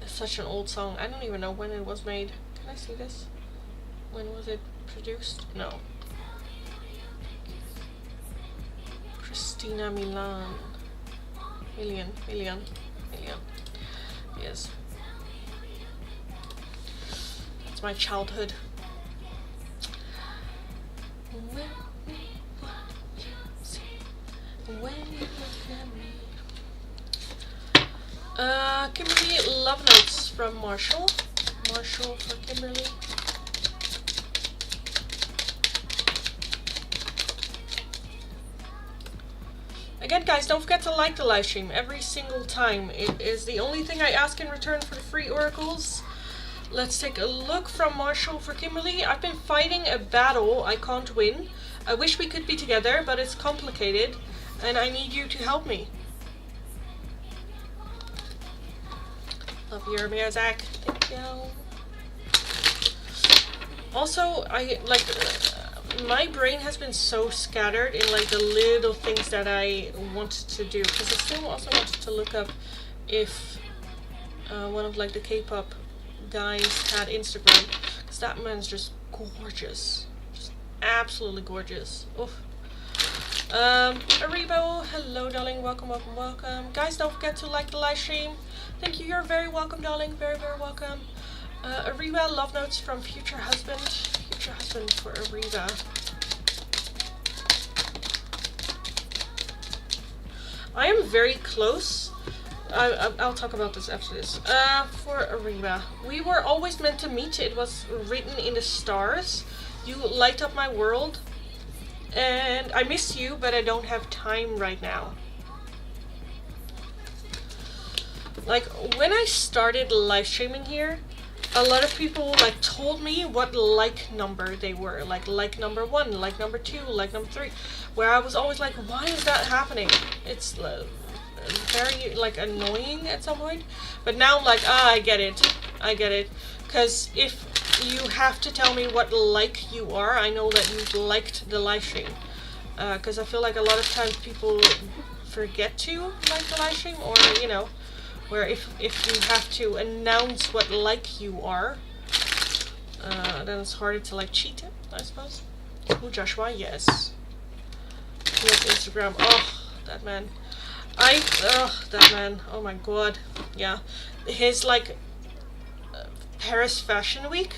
It's such an old song. I don't even know when it was made. Can I see this? When was it produced? No. Christina Milian. Yes. That's my childhood. When you look at me. Kimberly, love notes from Marshall. Marshall for Kimberly. Again guys, don't forget to like the live stream every single time. It is the only thing I ask in return for the free oracles. Let's take a look from Marshall for Kimberly. I've been fighting a battle I can't win. I wish we could be together, but it's complicated and I need you to help me. Love your music. Thank you. Also, my brain has been so scattered in like the little things that I wanted to do, because I still also wanted to look up if one of like the K-pop guys had Instagram, because that man's just gorgeous, just absolutely gorgeous. Oof. Aribo, hello darling, welcome, welcome, welcome. Guys, don't forget to like the live stream. Thank you, you're very welcome darling, very, very welcome. Ariba, love notes from future husband. Future husband for Ariba. I am very close. I'll talk about this after this. For Ariba. We were always meant to meet. It was written in the stars. You light up my world. And I miss you, but I don't have time right now. Like, when I started live streaming here, a lot of people like told me what like number they were, like number 1, like number 2, like number 3, where I was always like, why is that happening? It's very like annoying at some point. But now I'm like, I get it, because if you have to tell me what like you are, I know that you've liked the live stream, because I feel like a lot of times people forget to like the live stream, or you know, where if you have to announce what like you are, then it's harder to like cheat it, I suppose. Oh, Joshua, yes. He has Instagram. Oh, that man. That man. Oh my god. Yeah. His like Paris Fashion Week.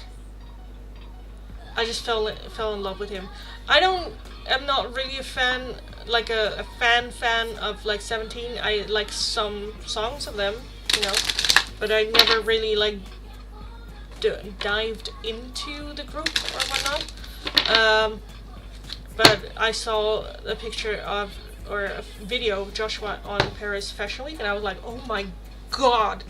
I just fell in love with him. I'm not really a fan, like a fan of like 17. I like some songs of them, you know, but I never really like dived into the group or whatnot. But I saw a picture of, or a video of Joshua on Paris Fashion Week, and I was like, oh my god,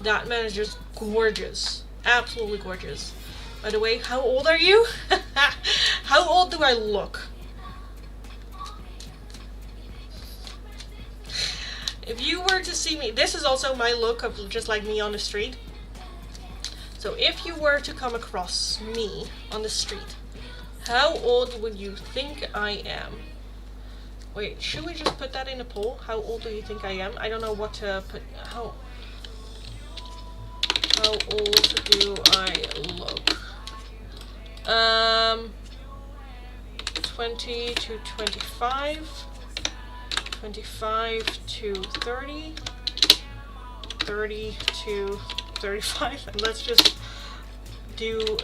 that man is just gorgeous, absolutely gorgeous. By the way, how old are you? How old do I look? If you were to see me, this is also my look of just like me on the street. So if you were to come across me on the street, how old would you think I am? Wait, should we just put that in a poll? How old do you think I am? I don't know what to put. How old do I look? 20 to 25, 25 to 30, 30 to 35, and let's just do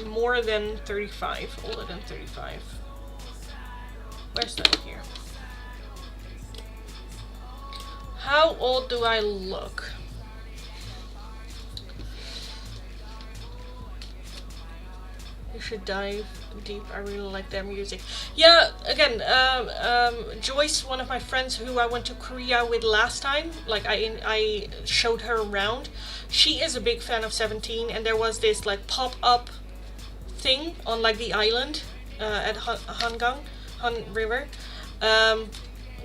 more than 35, older than 35. Where's that here? How old do I look? You should dive deep. I really like their music. Yeah, again, Joyce, one of my friends who I went to Korea with last time, like I showed her around. She is a big fan of 17, and there was this like pop-up thing on like the island at Han River,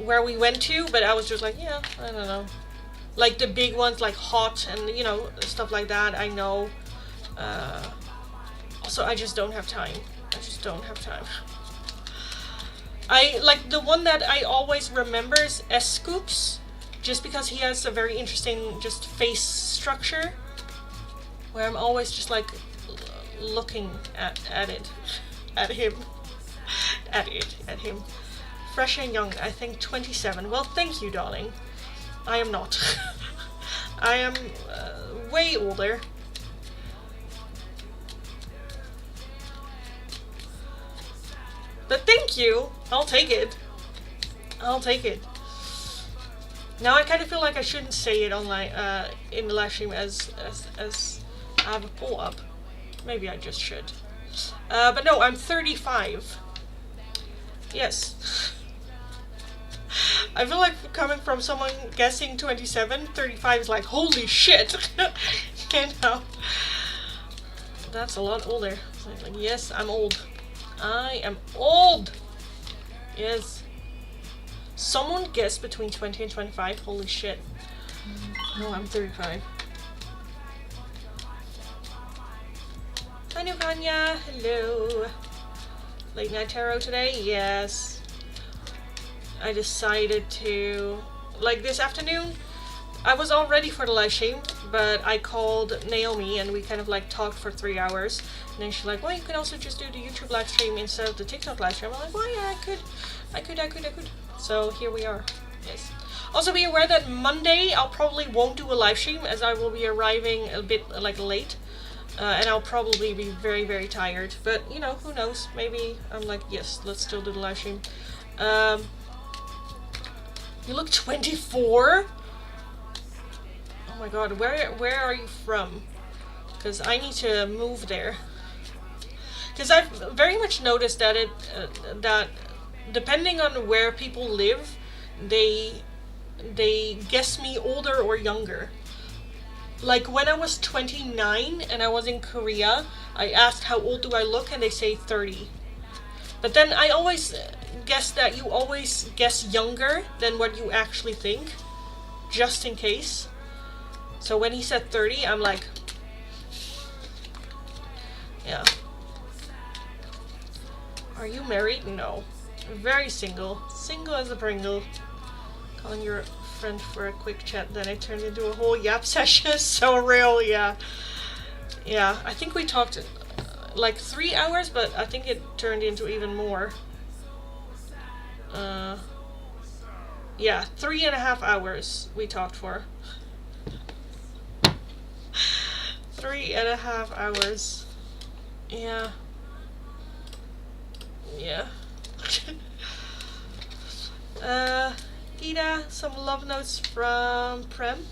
where we went to, but I was just like, yeah, I don't know. Like the big ones, like Hot and, you know, stuff like that, I know. Also, I just don't have time. I just don't have time. I like the one that I always remember is S-Scoops, just because he has a very interesting just face structure, where I'm always just like looking at it, at him, at him. Fresh and young, I think 27. Well, thank you, darling. I am not. I am way older. But thank you. I'll take it. I'll take it. Now I kind of feel like I shouldn't say it online in the live stream as I have a poll up. Maybe I just should. But no, I'm 35. Yes. I feel like coming from someone guessing 27, 35 is like, holy shit. You know? That's a lot older. So it's like, yes, I'm old. I am old. Yes. Someone guessed between 20 and 25. Holy shit. No, I'm 35. Hi, Nukanya. Hello. Late night tarot today? Yes. I decided to, like this afternoon, I was all ready for the live stream, but I called Naomi and we kind of like talked for 3 hours. And then she's like, well, you can also just do the YouTube live stream instead of the TikTok live stream. I'm like, well, yeah, I could. So here we are. Yes. Also be aware that Monday I'll probably won't do a live stream, as I will be arriving a bit like late. And I'll probably be very, very tired. But, you know, who knows? Maybe I'm like, yes, let's still do the live stream. You look 24? Oh my god, where are you from? Because I need to move there. Because I've very much noticed that that depending on where people live, they they guess me older or younger. Like when I was 29 and I was in Korea, I asked how old do I look and they say 30. But then I always guess that you always guess younger than what you actually think, just in case. So when he said 30, I'm like, yeah. Are you married? No. Very single. Single as a Pringle. Calling your friend for a quick chat, then it turned into a whole yap session. So real, yeah. Yeah, I think we talked like 3 hours, but I think it turned into even more. Yeah, 3.5 hours we talked for. 3.5 hours. Yeah. Yeah. Gita, some love notes from Prem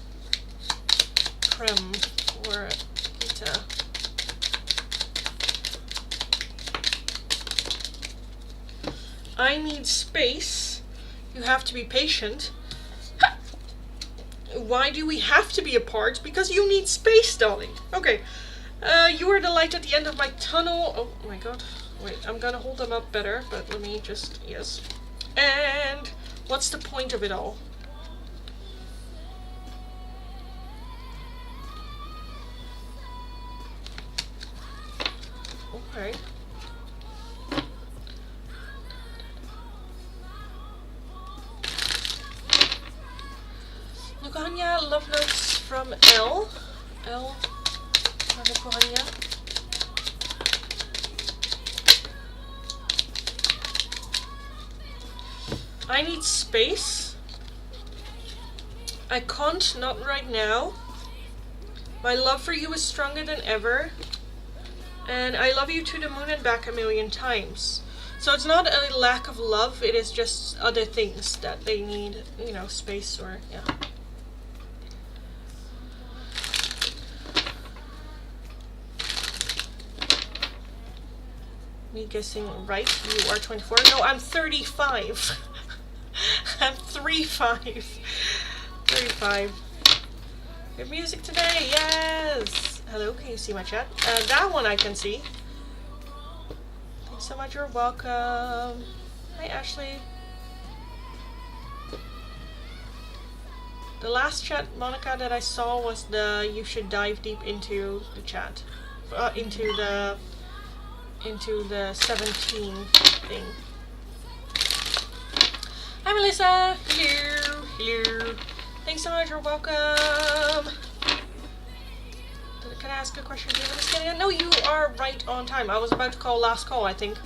or Gita. I need space. You have to be patient. Why do we have to be apart? Because you need space, darling. Okay. You are the light at the end of my tunnel. Oh my god. Wait, I'm gonna hold them up better, but let me just, yes. And what's the point of it all? Okay. Lugania, love notes from L. L. Lugania. I need space. I can't, not right now. My love for you is stronger than ever. And I love you to the moon and back 1,000,000 times. So it's not a lack of love, it is just other things that they need, you know, space or, yeah. Me guessing right, you are 24. No, I'm 35. I'm 35. 35. Good music today, yes! Hello, can you see my chat? That one I can see. Thanks so much, you're welcome. Hi, Ashley. The last chat, Monica, that I saw was the you should dive deep into the chat. Into the 17 thing. Hi Melissa! Hello! Hello! Thanks so much, you're welcome! Can I ask a question? Do you want to scan again? No, you are right on time. I was about to call last call, I think.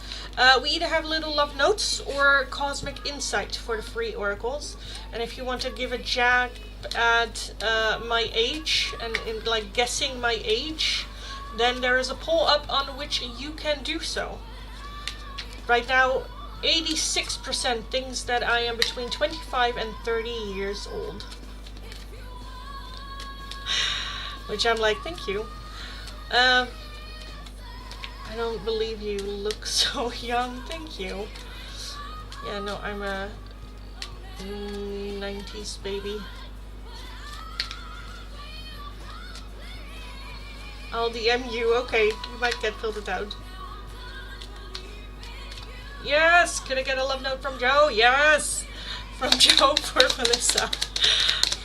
We either have little love notes or cosmic insight for the free oracles. And if you want to give a jab at my age and in, like guessing my age, then there is a poll up on which you can do so. Right now, 86% thinks that I am between 25 and 30 years old. Which I'm like, thank you. I don't believe you look so young, thank you. Yeah, no, I'm a 90s baby. I'll DM you, okay, you might get filtered out. Yes! Can I get a love note from Joe? Yes! From Joe for Melissa.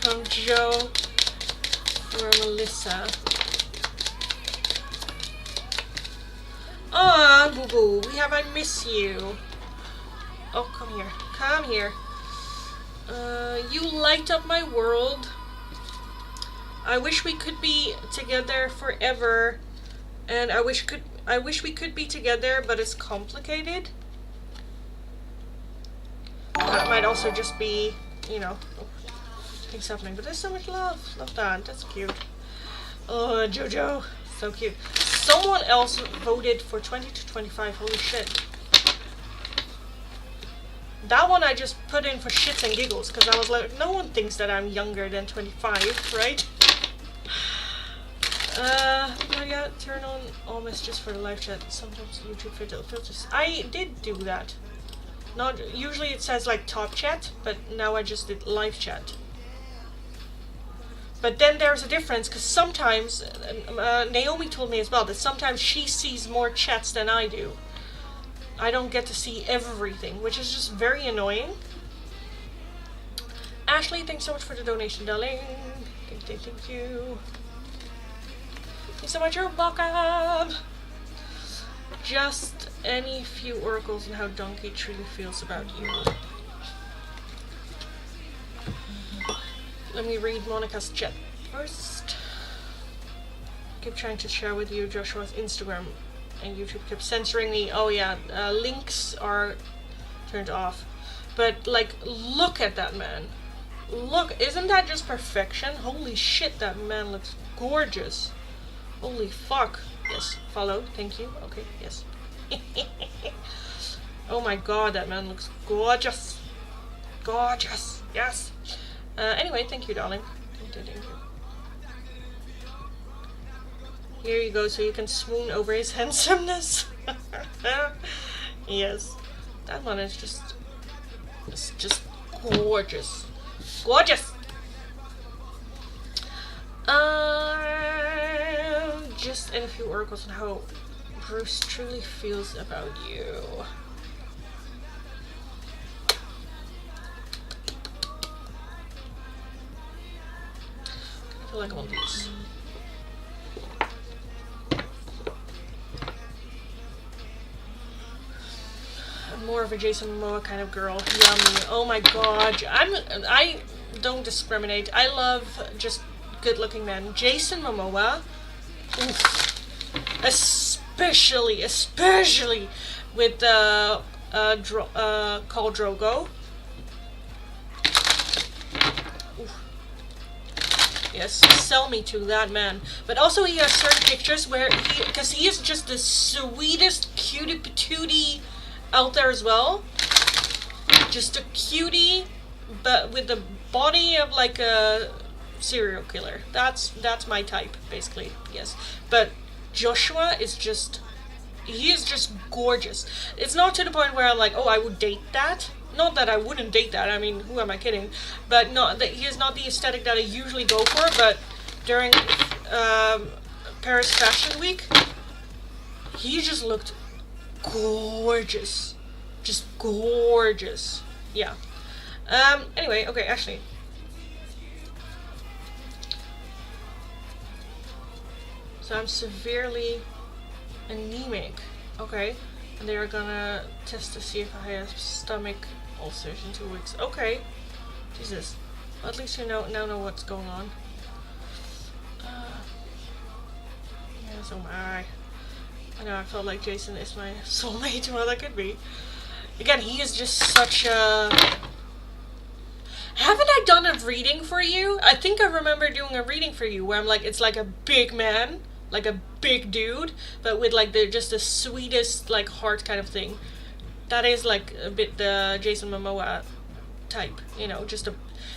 From Joe for Melissa. Ah, boo boo, we have I miss you. Oh, come here. Come here. You light up my world. I wish we could be together forever. And I wish we could be together, but it's complicated. That might also just be, you know, things happening. But there's so much love. Love that. That's cute. Oh, Jojo. So cute. Someone else voted for 20 to 25. Holy shit. That one I just put in for shits and giggles. Because I was like, no one thinks that I'm younger than 25, right? Maria, turn on all messages for the live chat. Sometimes YouTube filters. I did do that. Not usually it says like top chat, but now I just did live chat. But then there's a difference, because sometimes, Naomi told me as well, that sometimes she sees more chats than I do. I don't get to see everything, which is just very annoying. Ashley, thanks so much for the donation, darling. Thank you. Thanks so much, you're welcome. Just any few oracles on how Donkey truly feels about you. Let me read Monica's chat first. Keep trying to share with you Joshua's Instagram, and YouTube kept censoring me. Oh yeah, links are turned off. But like, look at that man. Look, isn't that just perfection? Holy shit, that man looks gorgeous. Holy fuck. Yes, follow, thank you. Okay, yes. Oh my god, that man looks gorgeous. Gorgeous, yes. Anyway, thank you, darling. Thank you. Here you go, so you can swoon over his handsomeness. Yes. That one is just gorgeous. Gorgeous! Just in a few oracles on how Bruce truly feels about you. I feel like I want these. I'm more of a Jason Momoa kind of girl. Yummy. Oh my god. I don't discriminate. I love just good-looking men. Jason Momoa. Oof. Especially with Khal Drogo. Oof. Yes, sell me to that man. But also he has certain pictures where because he is just the sweetest cutie patootie out there as well. Just a cutie, but with the body of like a serial killer. That's my type, basically. Yes, but Joshua is just, he is just gorgeous. It's not to the point where I'm like, oh, I would date that. Not that I wouldn't date that. I mean, who am I kidding? But not that he is not the aesthetic that I usually go for. But during Paris Fashion Week, he just looked gorgeous. Just gorgeous. Yeah. Anyway, okay, Ashley. So I'm severely anemic. Okay. And they are gonna test to see if I have stomach ulcers in 2 weeks. Okay. Jesus. Well, at least you now know what's going on. Yes, oh my. I know, I felt like Jason is my soulmate. Well, that could be. Again, he is just such a... Haven't I done a reading for you? I think I remember doing a reading for you where I'm like, it's like a big man, like a big dude, but with like just the sweetest like heart kind of thing. That is like a bit the Jason Momoa type, you know,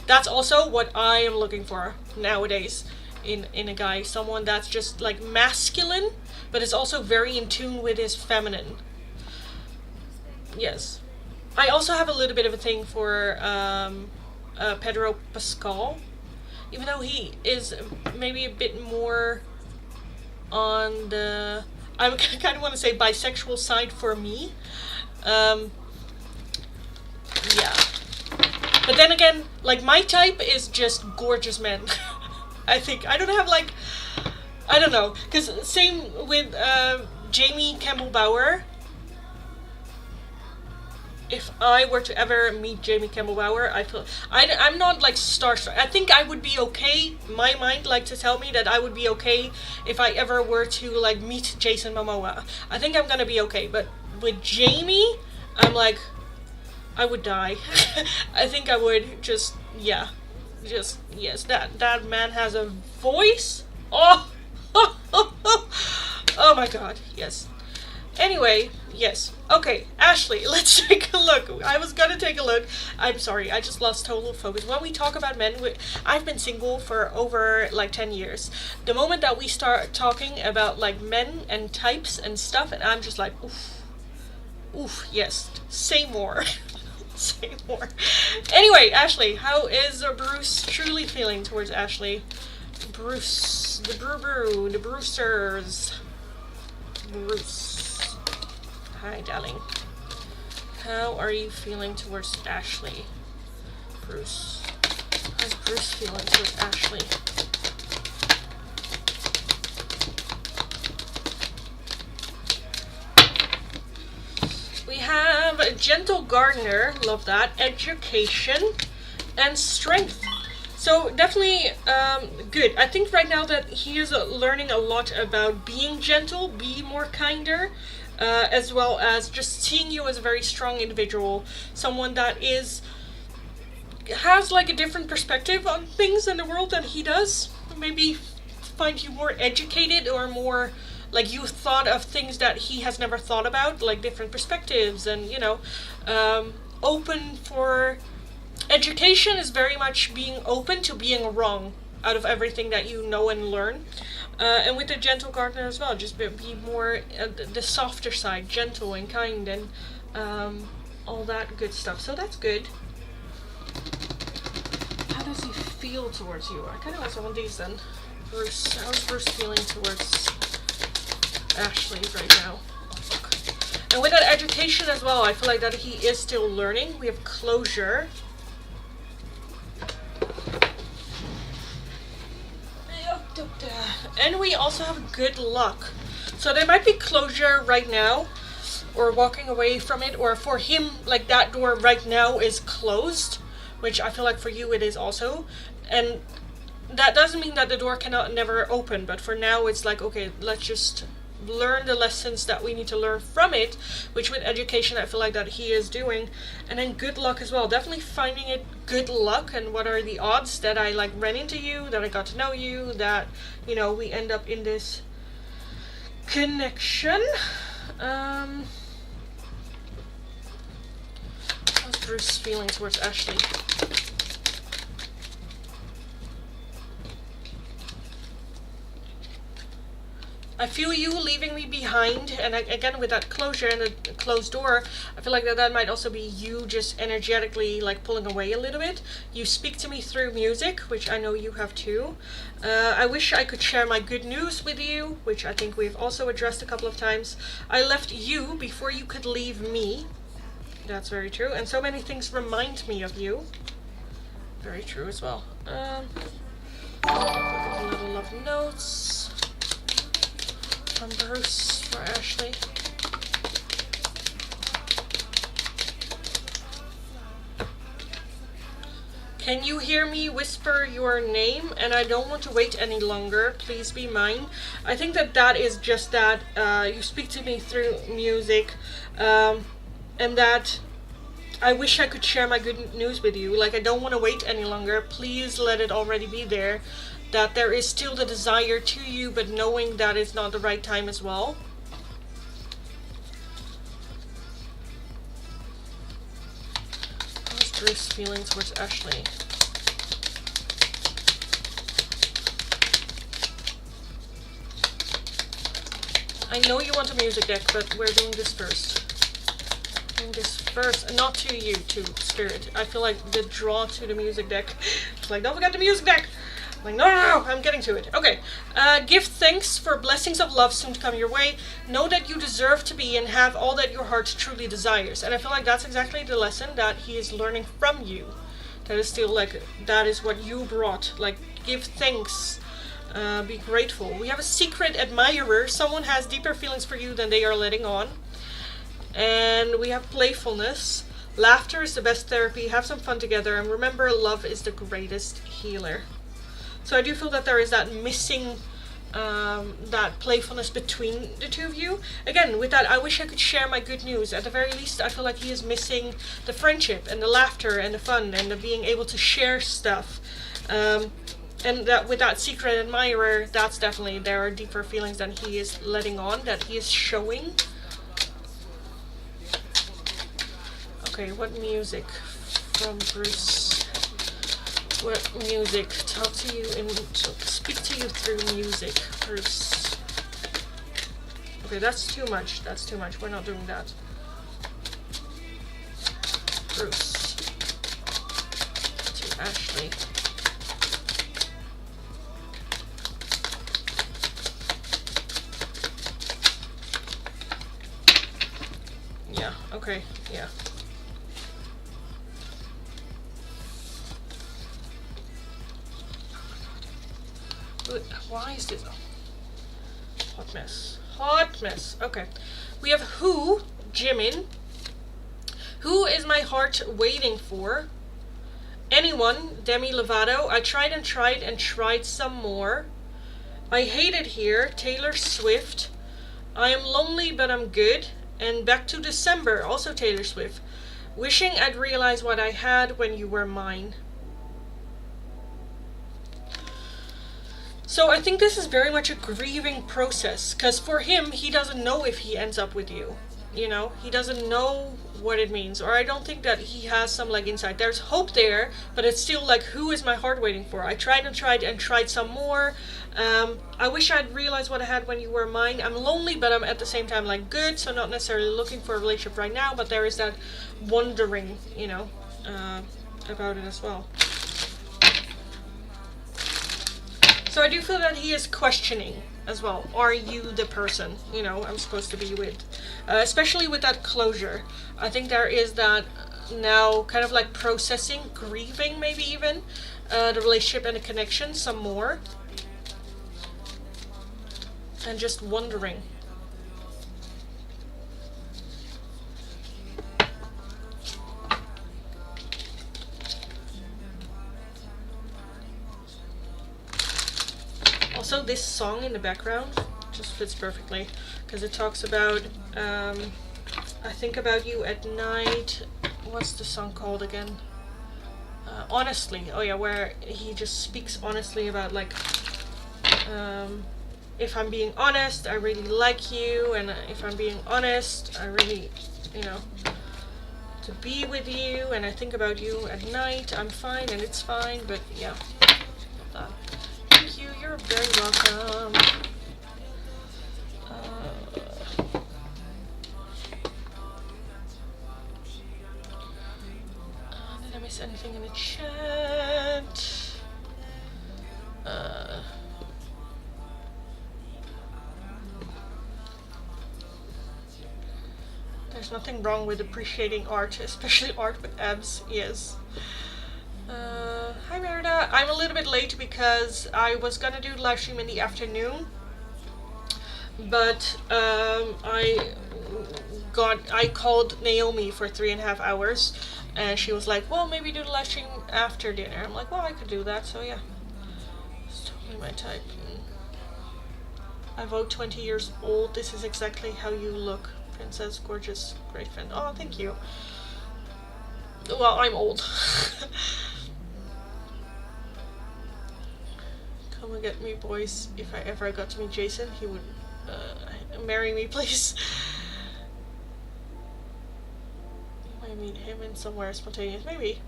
that's also what I am looking for nowadays in a guy. Someone that's just like masculine, but is also very in tune with his feminine. Yes. I also have a little bit of a thing for Pedro Pascal, even though he is maybe a bit more on the, I kind of want to say bisexual side for me. Yeah. But then again, like my type is just gorgeous men. I think, I don't have like, I don't know, because same with Jamie Campbell-Bower. If I were to ever meet Jamie Campbell-Bower, I'm not like starstruck. I think I would be okay. My mind like to tell me that I would be okay if I ever were to like meet Jason Momoa. I think I'm gonna be okay. But with Jamie, I'm like, I would die. I think I would just yes. That man has a voice. Oh, oh my God, yes. Anyway, yes. Okay, Ashley, let's take a look. I was gonna take a look. I'm sorry, I just lost total focus. When we talk about men, I've been single for over like 10 years. The moment that we start talking about like men and types and stuff, and I'm just like, oof, yes, say more. Say more. Anyway, Ashley, how is Bruce truly feeling towards Ashley? Bruce, the Brew, the Brewsters. Bruce. Hi, darling. How are you feeling towards Ashley? Bruce. How's Bruce feeling towards Ashley? We have a gentle gardener, love that, education, and strength. So definitely good. I think right now that he is learning a lot about being gentle, be more kinder, as well as just seeing you as a very strong individual, someone that has like a different perspective on things in the world than he does. Maybe find you more educated or more like you thought of things that he has never thought about, like different perspectives, and open for education is very much being open to being wrong out of everything that you know and learn. And with the gentle gardener as well, just be more the softer side, gentle and kind, and all that good stuff. So that's good. How does he feel towards you? I kind of also want these then. Bruce, how's Bruce feeling towards Ashley right now? And with that education as well, I feel like that he is still learning. We have closure. And we also have good luck. So there might be closure right now, or walking away from it, or for him, like that door right now is closed, which I feel like for you it is also. And that doesn't mean that the door cannot never open, but for now it's like, okay, let's just learn the lessons that we need to learn from it, which with education I feel like that he is doing. And then good luck as well, definitely finding it good luck, and what are the odds that I like ran into you, that I got to know you, that we end up in this connection. How's Bruce feeling towards Ashley? I feel you leaving me behind, and again with that closure and the closed door, I feel like that might also be you just energetically like pulling away a little bit. You speak to me through music, which I know you have too. I wish I could share my good news with you, which I think we've also addressed a couple of times. I left you before you could leave me. That's very true. And so many things remind me of you. Very true as well. Little love notes from Bruce for Ashley. Can you hear me whisper your name? And I don't want to wait any longer. Please be mine. I think that is just that you speak to me through music, and that I wish I could share my good news with you. Like, I don't want to wait any longer. Please let it already be there. That there is still the desire to you, but knowing that it's not the right time as well. How's Bruce feeling towards Ashley? I know you want a music deck, but we're doing this first. This first, and not to you, to Spirit. I feel like the draw to the music deck. It's like, don't forget the music deck. I'm like, no, I'm getting to it. Okay. Give thanks for blessings of love soon to come your way. Know that you deserve to be and have all that your heart truly desires. And I feel like that's exactly the lesson that he is learning from you. That is still like, that is what you brought. Like, give thanks. Be grateful. We have a secret admirer. Someone has deeper feelings for you than they are letting on. And we have playfulness. Laughter is the best therapy. Have some fun together. And remember, love is the greatest healer. So I do feel that there is that missing, that playfulness between the two of you. Again, with that, I wish I could share my good news. At the very least, I feel like he is missing the friendship and the laughter and the fun and the being able to share stuff. And that with that secret admirer, that's definitely, there are deeper feelings than he is letting on, that he is showing. Okay, what music from Bruce? What music? Talk to you and speak to you through music, Bruce. Okay, that's too much. That's too much. We're not doing that. Bruce. To Ashley. Okay, yeah. Why is this? Hot mess. Hot mess. Okay. We have who, Jimin. Who is my heart waiting for? Anyone, Demi Lovato. I tried and tried and tried some more. I hate it here, Taylor Swift. I am lonely but I'm good. And Back to December, also Taylor Swift. Wishing I'd realized what I had when you were mine. So I think this is very much a grieving process, because for him, he doesn't know if he ends up with you. You know, he doesn't know what it means, or I don't think that he has some like insight. There's hope there, but it's still like, who is my heart waiting for? I tried and tried and tried some more. I wish I'd realized what I had when you were mine. I'm lonely, but I'm at the same time like good, so not necessarily looking for a relationship right now, but there is that wondering, you know, about it as well. So I do feel that he is questioning as well. Are you the person, you know, I'm supposed to be with? Especially with that closure. I think there is that now kind of like processing, grieving maybe even, the relationship and the connection some more. And just wondering. Also, this song in the background just fits perfectly, because it talks about I think about you at night. What's the song called again? Honestly. Oh yeah, where he just speaks honestly about like, if I'm being honest, I really like you, and if I'm being honest, I really, you know, to be with you, and I think about you at night. I'm fine and it's fine, but yeah, love that. Thank you, you're very welcome. Did I miss anything in the chat? There's nothing wrong with appreciating art, especially art with abs, yes. Hi Merida, I'm a little bit late because I was gonna do live stream in the afternoon, but I called Naomi for 3.5 hours, and she was like, well, maybe do the live stream after dinner. I'm like, well, I could do that, so yeah. It's totally my type. I vote 20 years old. This is exactly how you look. Princess, gorgeous, great friend. Oh, thank you. Well, I'm old. Come and get me, boys. If I ever got to meet Jason, he would marry me, please. You might meet him in somewhere spontaneous. Maybe.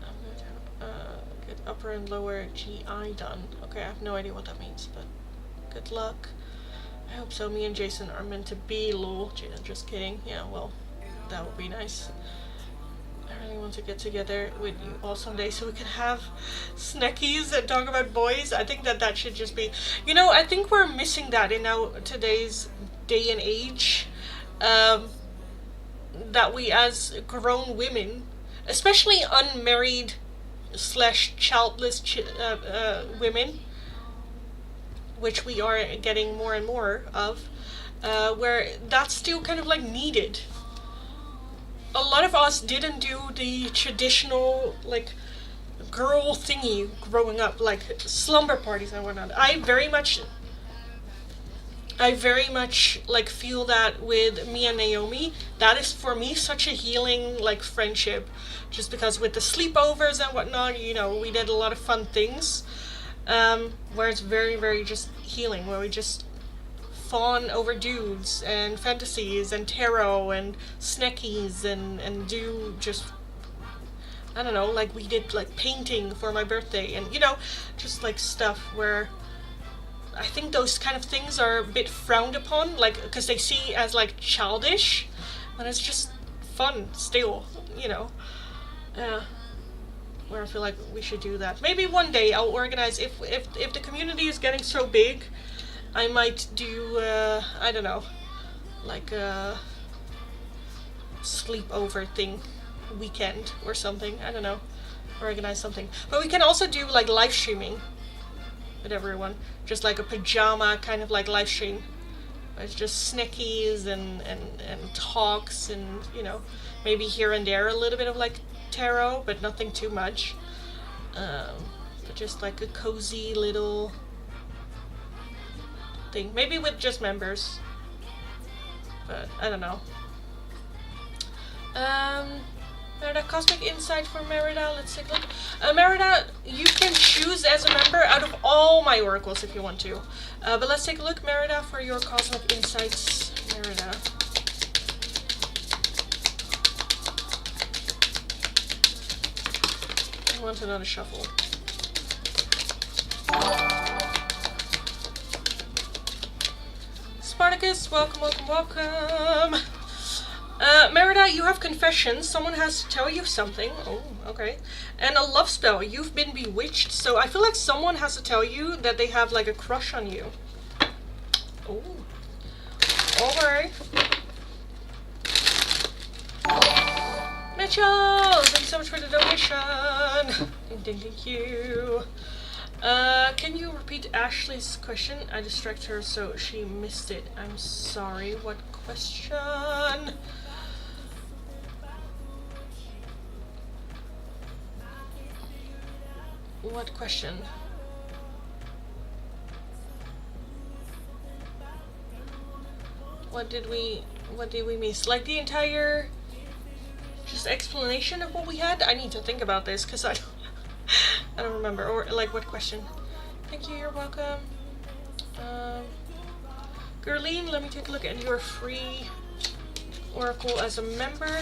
I'm going to get upper and lower GI done. Okay, I have no idea what that means, but good luck. I hope so. Me and Jason are meant to be, lol. Just kidding. Yeah, well, that would be nice. I really want to get together with you all someday so we can have snackies and talk about boys. I think that should just be, you know, I think we're missing that in now today's day and age. That we as grown women, especially unmarried / childless women, which we are getting more and more of, where that's still kind of like needed. A lot of us didn't do the traditional like girl thingy growing up, like slumber parties and whatnot. I very much like feel that with me and Naomi. That is for me such a healing like friendship, just because with the sleepovers and whatnot, you know, we did a lot of fun things. Where it's very, very just healing, where we just fawn over dudes and fantasies and tarot and snackies and do just, I don't know, like we did like painting for my birthday and, you know, just like stuff where I think those kind of things are a bit frowned upon, like, because they see as like childish, but it's just fun still, you know. Where I feel like we should do that. Maybe one day I'll organize, if the community is getting so big, I might do, I don't know, like sleepover thing, weekend or something. I don't know, organize something. But we can also do like live streaming with everyone, just like a pajama kind of like live stream. It's just snackies and talks, and you know, maybe here and there a little bit of like tarot, but nothing too much. But just like a cozy little thing, maybe with just members. But I don't know. Merida, Cosmic Insight for Merida. Let's take a look. Merida, you can choose as a member out of all my oracles if you want to. But let's take a look, Merida, for your Cosmic Insights. Merida. I want another shuffle. Spartacus, welcome, welcome, welcome. Merida, you have confessions. Someone has to tell you something. Oh, okay. And a love spell. You've been bewitched. So I feel like someone has to tell you that they have like a crush on you. Oh. Alright. Mitchell! Thank you so much for the donation. Thank you. Can you repeat Ashley's question? I distracted her so she missed it. I'm sorry. What question? What question? What did we miss? Like the entire just explanation of what we had? I need to think about this because I don't remember. Or like what question? Thank you, you're welcome. Gerline, let me take a look at your free oracle as a member.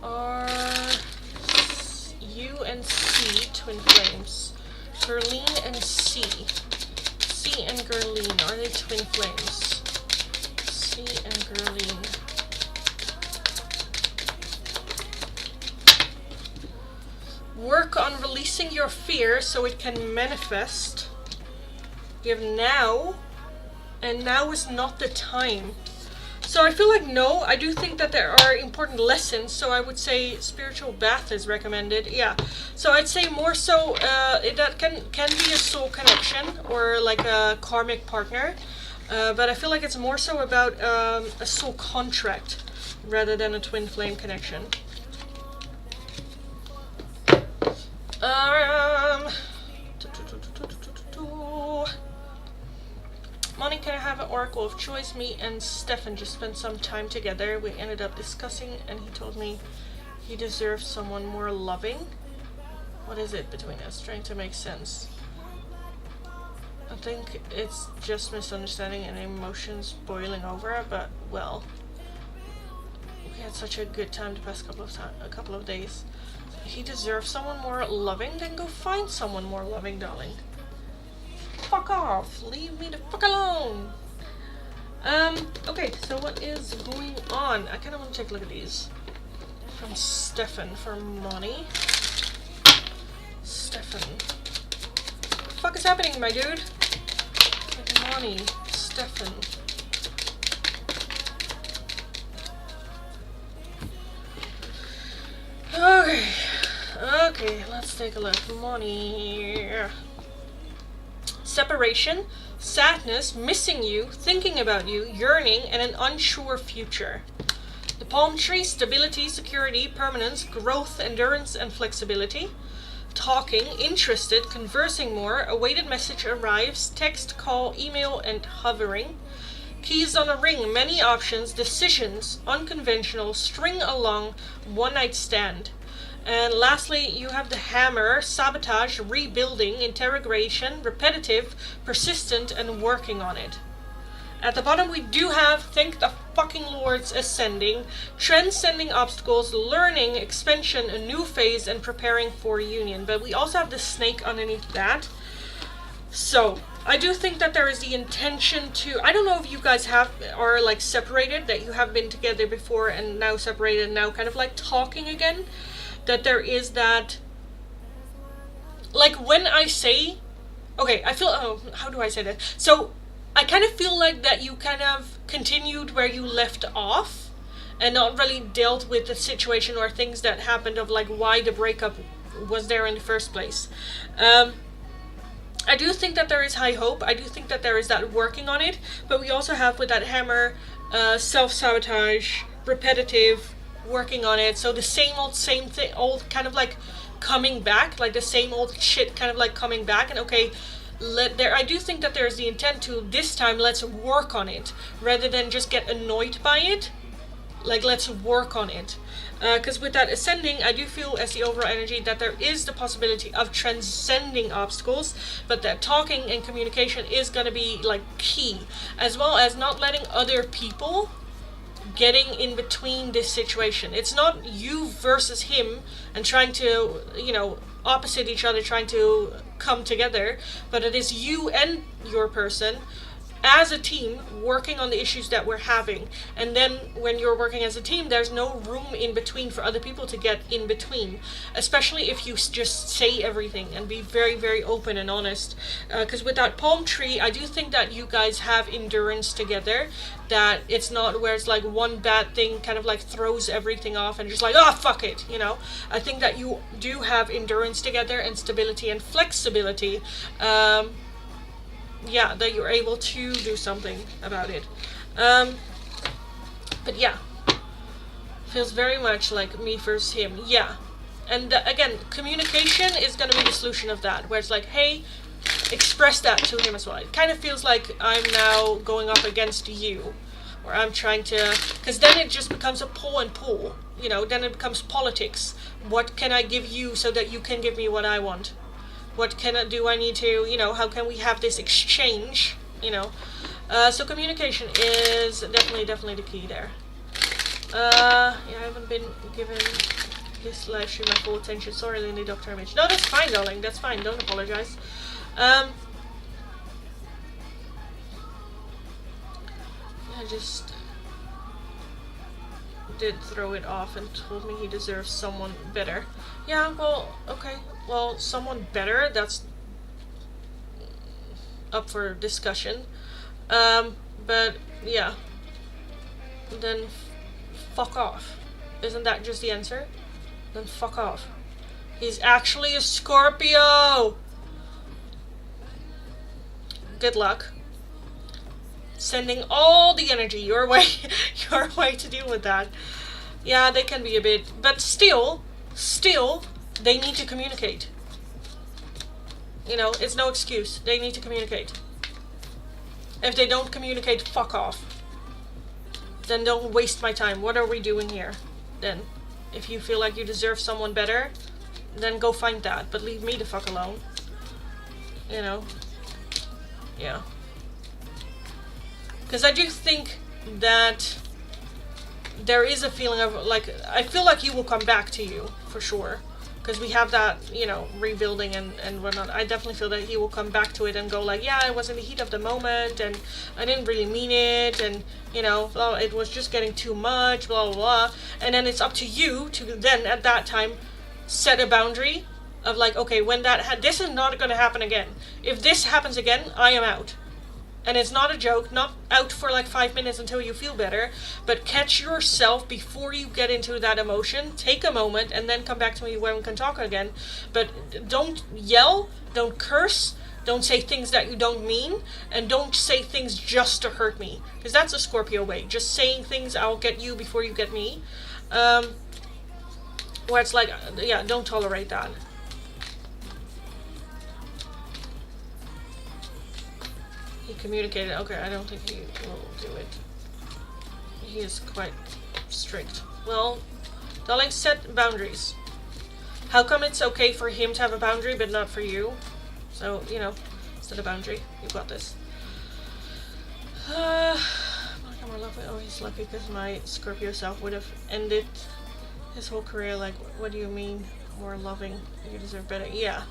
Are U and C twin flames? Gerline and C. C and Gerline, are they twin flames? C and Gerline. Work on releasing your fear so it can manifest. We have now, and now is not the time. So I feel like no, I do think that there are important lessons, so I would say spiritual bath is recommended. Yeah, so I'd say more so that can be a soul connection or like a karmic partner, but I feel like it's more so about a soul contract rather than a twin flame connection. Money, can I have an oracle of choice? Me and Stefan just spent some time together. We ended up discussing and he told me he deserves someone more loving. What is it between us? Trying to make sense. I think it's just misunderstanding and emotions boiling over, but well, we had such a good time the past couple of days. He deserves someone more loving, then go find someone more loving, darling. Fuck off! Leave me the fuck alone! Okay, so what is going on? I kinda wanna take a look at these. From Stefan for money. Stefan. What the fuck is happening, my dude? Money. Stefan. Okay, let's take a look. Money. Separation, sadness, missing you, thinking about you, yearning, and an unsure future. The palm tree, stability, security, permanence, growth, endurance, and flexibility. Talking, interested, conversing more, awaited message arrives, text, call, email, and hovering. Keys on a ring, many options, decisions, unconventional, string along, one night stand. And lastly, you have the hammer, sabotage, rebuilding, interrogation, repetitive, persistent, and working on it. At the bottom we do have, thank the fucking lords, ascending, transcending obstacles, learning, expansion, a new phase, and preparing for union. But we also have the snake underneath that. So, I do think that there is the intention to, I don't know if you guys are like separated, that you have been together before and now separated and now kind of like talking again. That there is that, like when I say, okay, I feel, oh, how do I say that? So I kind of feel like that you kind of continued where you left off and not really dealt with the situation or things that happened of like why the breakup was there in the first place. I do think that there is high hope. I do think that there is that working on it, but we also have with that hammer self-sabotage, repetitive, working on it. So the same thing, old kind of like coming back, like the same old shit kind of like coming back. And okay, I do think that there's the intent to this time let's work on it rather than just get annoyed by it. Like, let's work on it. Because with that ascending, I do feel as the overall energy that there is the possibility of transcending obstacles, but that talking and communication is going to be like key, as well as not letting other people getting in between this situation. It's not you versus him and trying to, opposite each other, trying to come together, but it is you and your person as a team working on the issues that we're having. And then when you're working as a team, there's no room in between for other people to get in between, especially if you just say everything and be very, very open and honest. Because with that palm tree, I do think that you guys have endurance together, that it's not where it's like one bad thing kind of like throws everything off and just like, oh, fuck it, I think that you do have endurance together and stability and flexibility. That you're able to do something about it. But yeah, feels very much like me versus him. Yeah. And again, communication is going to be the solution of that, where it's like, hey, express that to him as well. It kind of feels like I'm now going up against you, or I'm trying to, because then it just becomes a pull and pull, then it becomes politics. What can I give you so that you can give me what I want? What do I need to, how can we have this exchange, So communication is definitely the key there. I haven't been given this live stream my full attention. Sorry, Lindy, Dr. Image. No, that's fine, darling. That's fine. Don't apologize. I just did throw it off and told me he deserves someone better. Yeah, well, okay. Well, someone better, that's up for discussion. But yeah. Then fuck off. Isn't that just the answer? Then fuck off. He's actually a Scorpio! Good luck. Sending all the energy your way to deal with that. Yeah, they can be a bit, but still, they need to communicate. It's no excuse. They need to communicate. If they don't communicate, fuck off. Then don't waste my time. What are we doing here? Then, if you feel like you deserve someone better, then go find that. But leave me the fuck alone. Yeah. Because I do think that there is a feeling of, like, I feel like he will come back to you, for sure. Because we have that, rebuilding and whatnot. I definitely feel that he will come back to it and go like, yeah, I was in the heat of the moment, and I didn't really mean it, and, well, it was just getting too much, blah, blah, blah. And then it's up to you to then, at that time, set a boundary of like, okay, when this is not going to happen again. If this happens again, I am out. And it's not a joke, not out for like 5 minutes until you feel better, but catch yourself before you get into that emotion. Take a moment and then come back to me when we can talk again. But don't yell, don't curse, don't say things that you don't mean, and don't say things just to hurt me. Because that's a Scorpio way. Just saying things, I'll get you before you get me. Where it's like, yeah, don't tolerate that. He communicated. Okay, I don't think he will do it. He is quite strict. Well, darling, set boundaries. How come it's okay for him to have a boundary but not for you? So, set a boundary. You've got this. More lovely. Oh, he's lucky because my Scorpio self would have ended his whole career like, what do you mean? More loving. You deserve better. Yeah.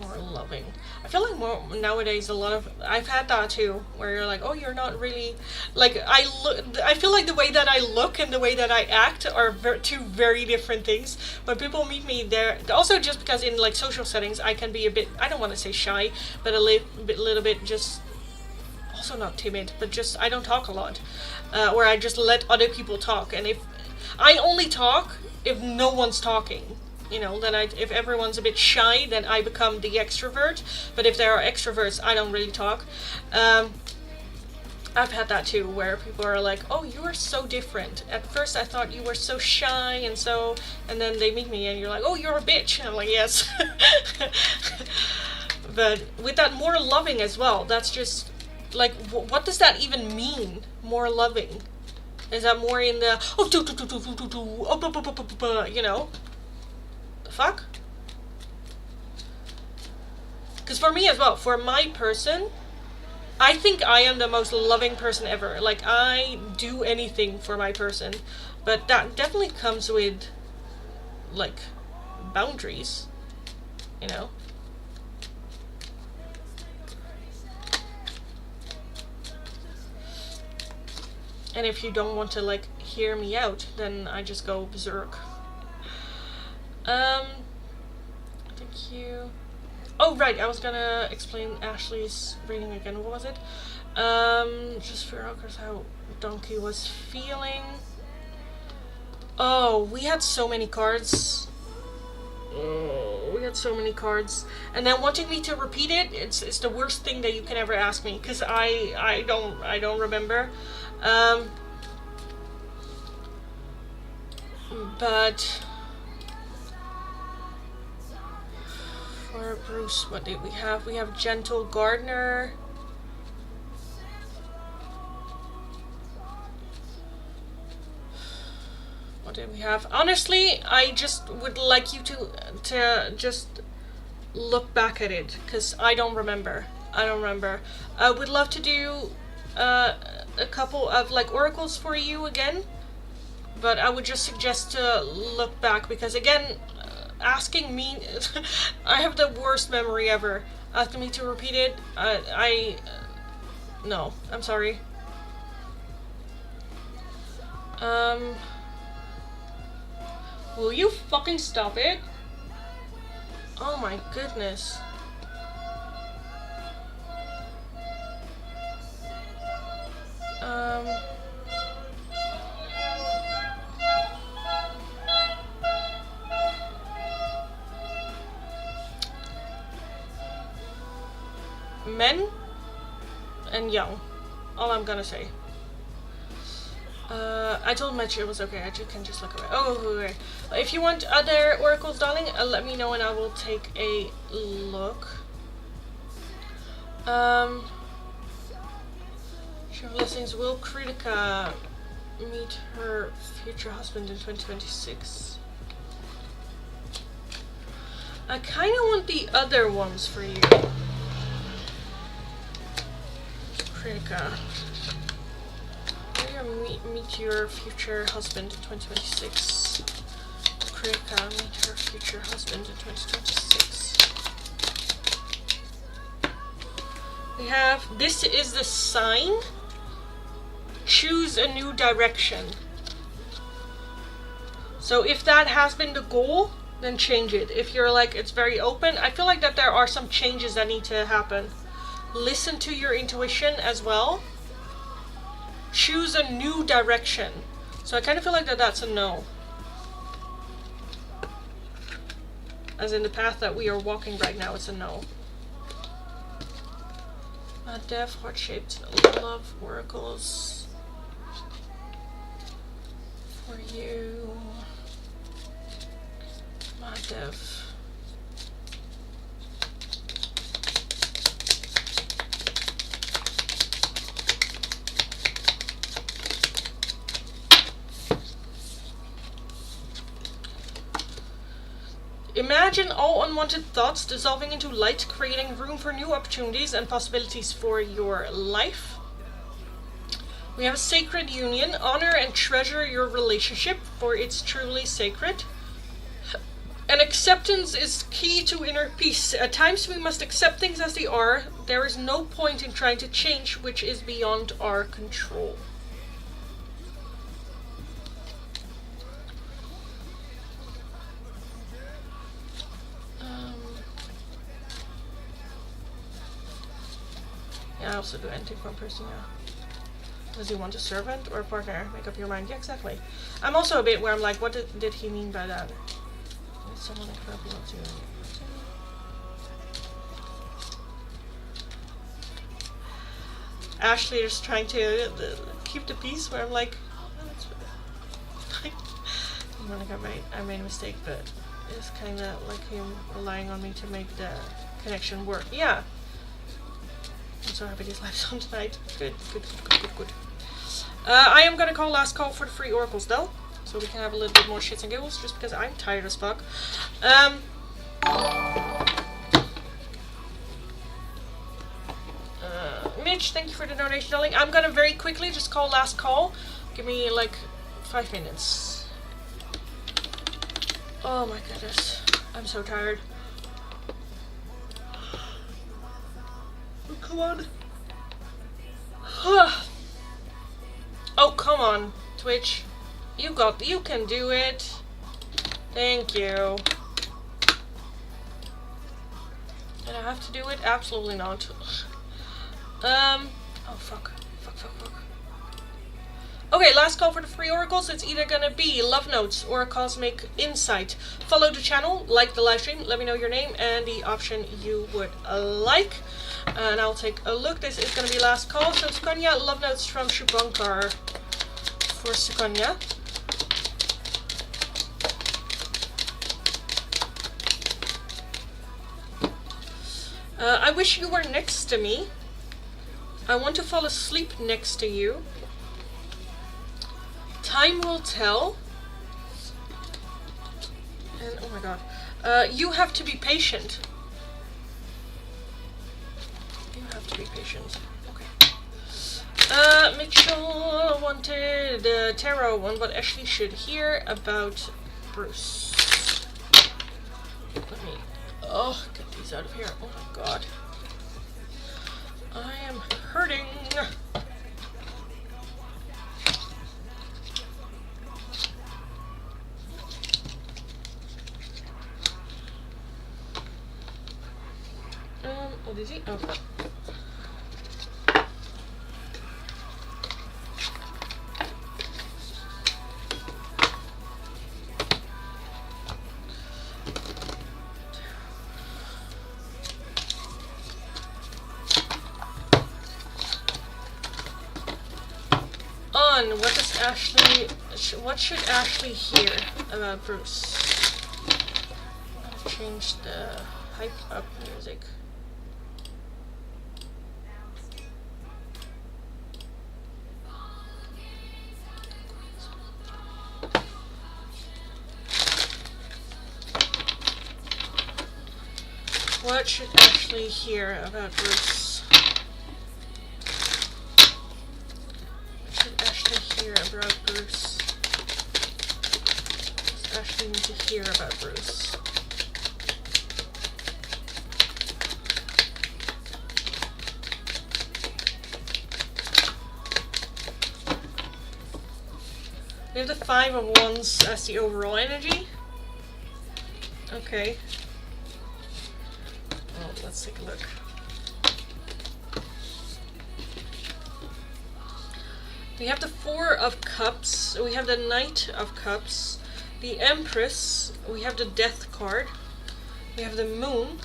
More loving. I feel like more nowadays a lot of I've had that too, where you're like, oh, you're not really like I look. I feel like the way that I look and the way that I act are two very different things. When people meet me, there also just because in like social settings I can be a bit, I don't want to say shy, but a little bit just also not timid, but just I don't talk a lot, where I just let other people talk, and if I only talk if no one's talking. You know, then if everyone's a bit shy, then I become the extrovert. But if there are extroverts, I don't really talk. I've had that too, where people are like, "Oh, you are so different. At first, I thought you were so shy and then they meet me and you're like, oh, you're a bitch." And I'm like, yes. But with that, more loving as well. That's just like, what does that even mean? More loving. Is that more in the you know? Fuck? Because for me as well, for my person, I think I am the most loving person ever. Like, I do anything for my person, but that definitely comes with like boundaries, you know. And if you don't want to like hear me out, then I just go berserk. Thank you. Oh, right, I was gonna explain Ashley's reading again. What was it? Just for how Donkey was feeling. Oh, we had so many cards. Oh, we had so many cards. And then wanting me to repeat it, it's the worst thing that you can ever ask me, because I don't remember. But for Bruce, what did we have? We have Gentle Gardener. What did we have? Honestly, I just would like you to just look back at it, because I don't remember. I would love to do a couple of like oracles for you again, but I would just suggest to look back, because again, asking me, I have the worst memory ever. Asking me to repeat it, no, I'm sorry. Will you fucking stop it? Oh my goodness. Men and young. All I'm gonna say. I told Mitch it was okay. I can just look away. Oh, okay. If you want other oracles, darling, let me know and I will take a look. Sure, blessings. Will Kritika meet her future husband in 2026? I kind of want the other ones for you. Kritika. Meet your future husband in 2026. Kritika, meet her future husband in 2026. We have, this is the sign. Choose a new direction. So if that has been the goal, then change it. If you're like, it's very open, I feel like that there are some changes that need to happen. Listen to your intuition as well. Choose a new direction. So I kind of feel like that's a no. As in the path that we are walking right now, it's a no. Dev, heart-shaped love oracles for you. Dev. Imagine all unwanted thoughts dissolving into light, creating room for new opportunities and possibilities for your life. We have a sacred union. Honor and treasure your relationship, for it's truly sacred. And acceptance is key to inner peace. At times we must accept things as they are. There is no point in trying to change which is beyond our control. Yeah, I also do anything for a person, yeah. Does he want a servant or a partner? Make up your mind. Yeah, exactly. I'm also a bit where I'm like, what did he mean by that? Someone incredibly loves you. Ashley is trying to keep the peace, where I'm like, oh, that's I'm gonna go, I made a mistake, but it's kind of like him relying on me to make the connection work. Yeah. I'm so happy this live's on tonight. Good. I am gonna call last call for the free oracles though, so we can have a little bit more shits and giggles, just because I'm tired as fuck. Mitch, thank you for the donation, darling. I'm gonna very quickly just call last call. Give me like 5 minutes. Oh my goodness, I'm so tired. Oh, come on. Oh, come on, Twitch. You can do it. Thank you. And I have to do it? Absolutely not. Oh, fuck. Okay, last call for the free oracles. It's either gonna be love notes or a cosmic insight. Follow the channel, like the live stream, let me know your name and the option you would like. And I'll take a look. This is gonna be last call. So Sukanya, love notes from Shubhankar for Sukanya. I wish you were next to me. I want to fall asleep next to you. Time will tell. And oh my god. You have to be patient. You have to be patient. Okay. Mitchell wanted the tarot one, what Ashley should hear about Bruce. Let me get these out of here. Oh my god. I am hurting. What is he? Oh. What should Ashley hear about Bruce? I've changed the hype up music. What should Ashley hear about Bruce? What should Ashley hear about Bruce? What does Ashley need to hear about Bruce? We have the 5 of Wands as the overall energy. Okay. Well, let's take a look. We have the 4 of Cups, we have the Knight of Cups, the Empress, we have the Death card, we have the Moon,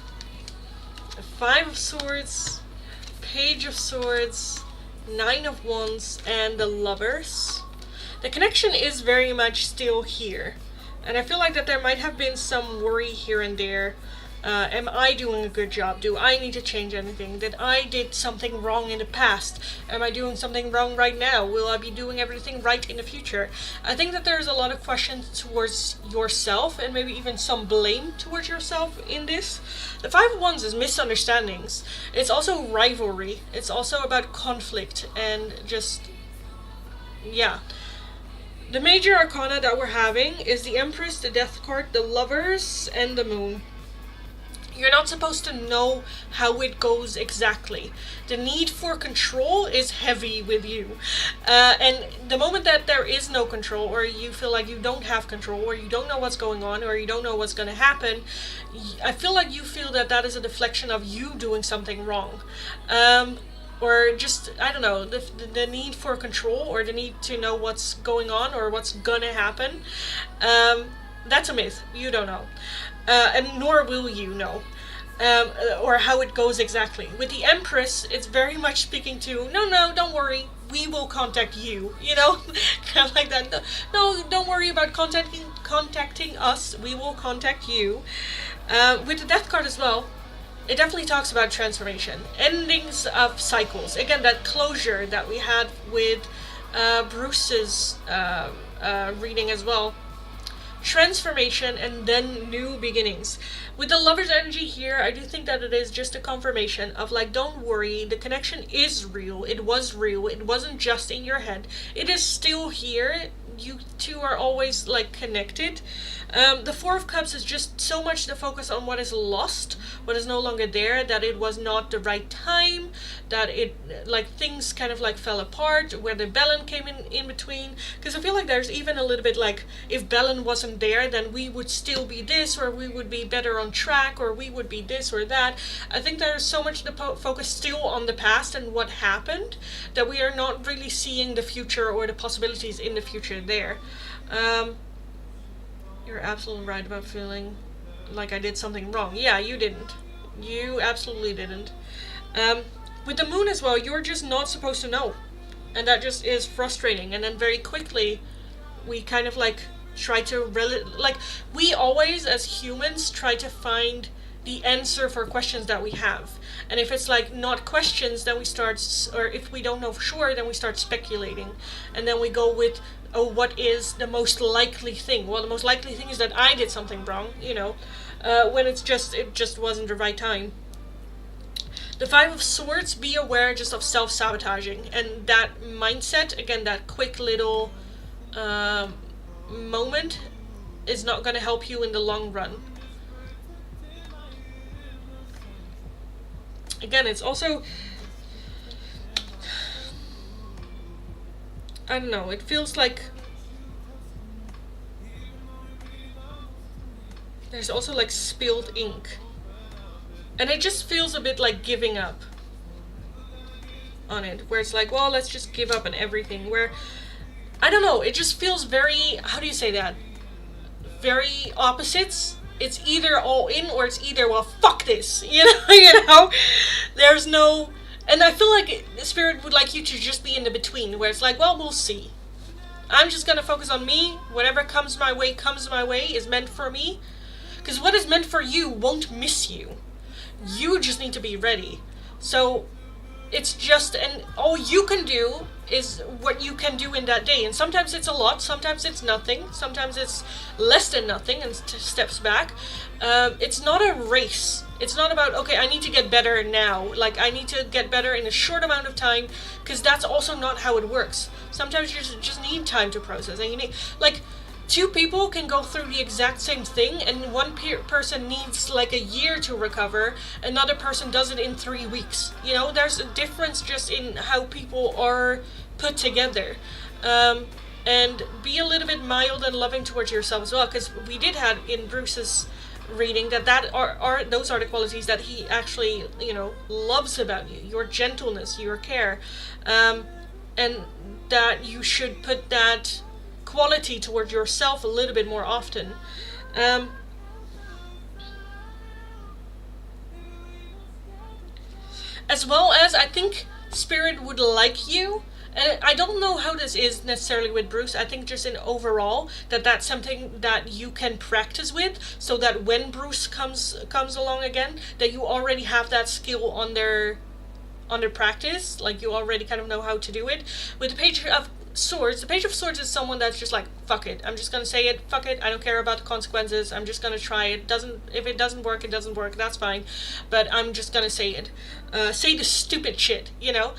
the 5 of Swords, Page of Swords, 9 of Wands, and the Lovers. The connection is very much still here, and I feel like that there might have been some worry here and there. Am I doing a good job? Do I need to change anything? Did I did something wrong in the past? Am I doing something wrong right now? Will I be doing everything right in the future? I think that there's a lot of questions towards yourself and maybe even some blame towards yourself in this. The 5 of Wands is misunderstandings. It's also rivalry. It's also about conflict and just, yeah. The major arcana that we're having is the Empress, the Death card, the Lovers, and the Moon. You're not supposed to know how it goes exactly. The need for control is heavy with you. And the moment that there is no control, or you feel like you don't have control, or you don't know what's going on, or you don't know what's going to happen, I feel like you feel that that is a deflection of you doing something wrong. Or just, I don't know, the need for control, or the need to know what's going on or what's gonna happen. That's a myth. You don't know. And nor will you know. Or how it goes exactly. With the Empress, it's very much speaking to, no, don't worry, we will contact you, you know? Kind of like that. No, don't worry about contacting us, we will contact you. With the Death card as well, it definitely talks about transformation, endings of cycles. Again, that closure that we had with Bruce's reading as well. Transformation and then new beginnings. With the Lover's energy here, I do think that it is just a confirmation of like, don't worry, the connection is real. It was real. It wasn't just in your head. It is still here. You two are always like connected. The Four of Cups is just so much the focus on what is lost, what is no longer there, that it was not the right time, that it, like, things kind of like fell apart, where the Belen came in between. Because I feel like there's even a little bit like, if Belen wasn't there, then we would still be this, or we would be better on track, or we would be this or that. I think there's so much the focus still on the past and what happened, that we are not really seeing the future or the possibilities in the future there. You're absolutely right about feeling like I did something wrong. Yeah, you didn't. You absolutely didn't. With the Moon as well, you're just not supposed to know. And that just is frustrating. And then very quickly, we kind of like try to... we always, as humans, try to find the answer for questions that we have. And if it's like not questions, then we start... Or if we don't know for sure, then we start speculating. And then we go with... oh, what is the most likely thing? Well, the most likely thing is that I did something wrong, you know, when it just wasn't the right time. The Five of Swords, be aware just of self-sabotaging, and that mindset, again, that quick little moment is not going to help you in the long run. Again, it's also... I don't know, it feels like there's also like spilled ink. And it just feels a bit like giving up on it. Where it's like, well, let's just give up on everything. Where, I don't know, it just feels very, how do you say that? Very opposites. It's either all in or it's either, well, fuck this. You know? There's no... And I feel like Spirit would like you to just be in the between, where it's like, well, we'll see. I'm just gonna focus on me. Whatever comes my way is meant for me. Because what is meant for you won't miss you. You just need to be ready. So it's just, and all you can do is what you can do in that day. And sometimes it's a lot, sometimes it's nothing, sometimes it's less than nothing and steps back. It's not a race. It's not about, okay, I need to get better now. Like, I need to get better in a short amount of time, because that's also not how it works. Sometimes you just need time to process. And you need, like, two people can go through the exact same thing, and one person needs, like, a year to recover. Another person does it in 3 weeks. You know, there's a difference just in how people are put together. And be a little bit mild and loving towards yourself as well, because we did have in Bruce's reading that those are the qualities that he actually, you know, loves about you. Your gentleness, your care, and that you should put that quality towards yourself a little bit more often. As well as, I think Spirit would like you. And I don't know how this is necessarily with Bruce. I think just in overall that's something that you can practice with, so that when Bruce comes along again, that you already have that skill on their practice. Like, you already kind of know how to do it. With the Page of Swords, the Page of Swords is someone that's just like, fuck it, I'm just gonna say it, fuck it, I don't care about the consequences, I'm just gonna try it. If it doesn't work, it doesn't work, that's fine, but I'm just gonna say it. Say the stupid shit, you know?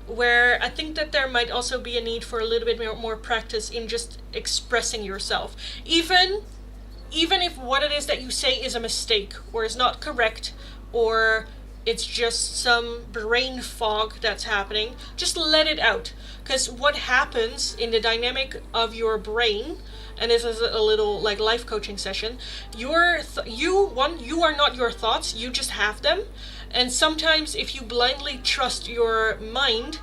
Where I think that there might also be a need for a little bit more practice in just expressing yourself. Even if what it is that you say is a mistake, or is not correct, or it's just some brain fog that's happening, just let it out. Because what happens in the dynamic of your brain, and this is a little like life coaching session, you are not your thoughts, you just have them. And sometimes if you blindly trust your mind,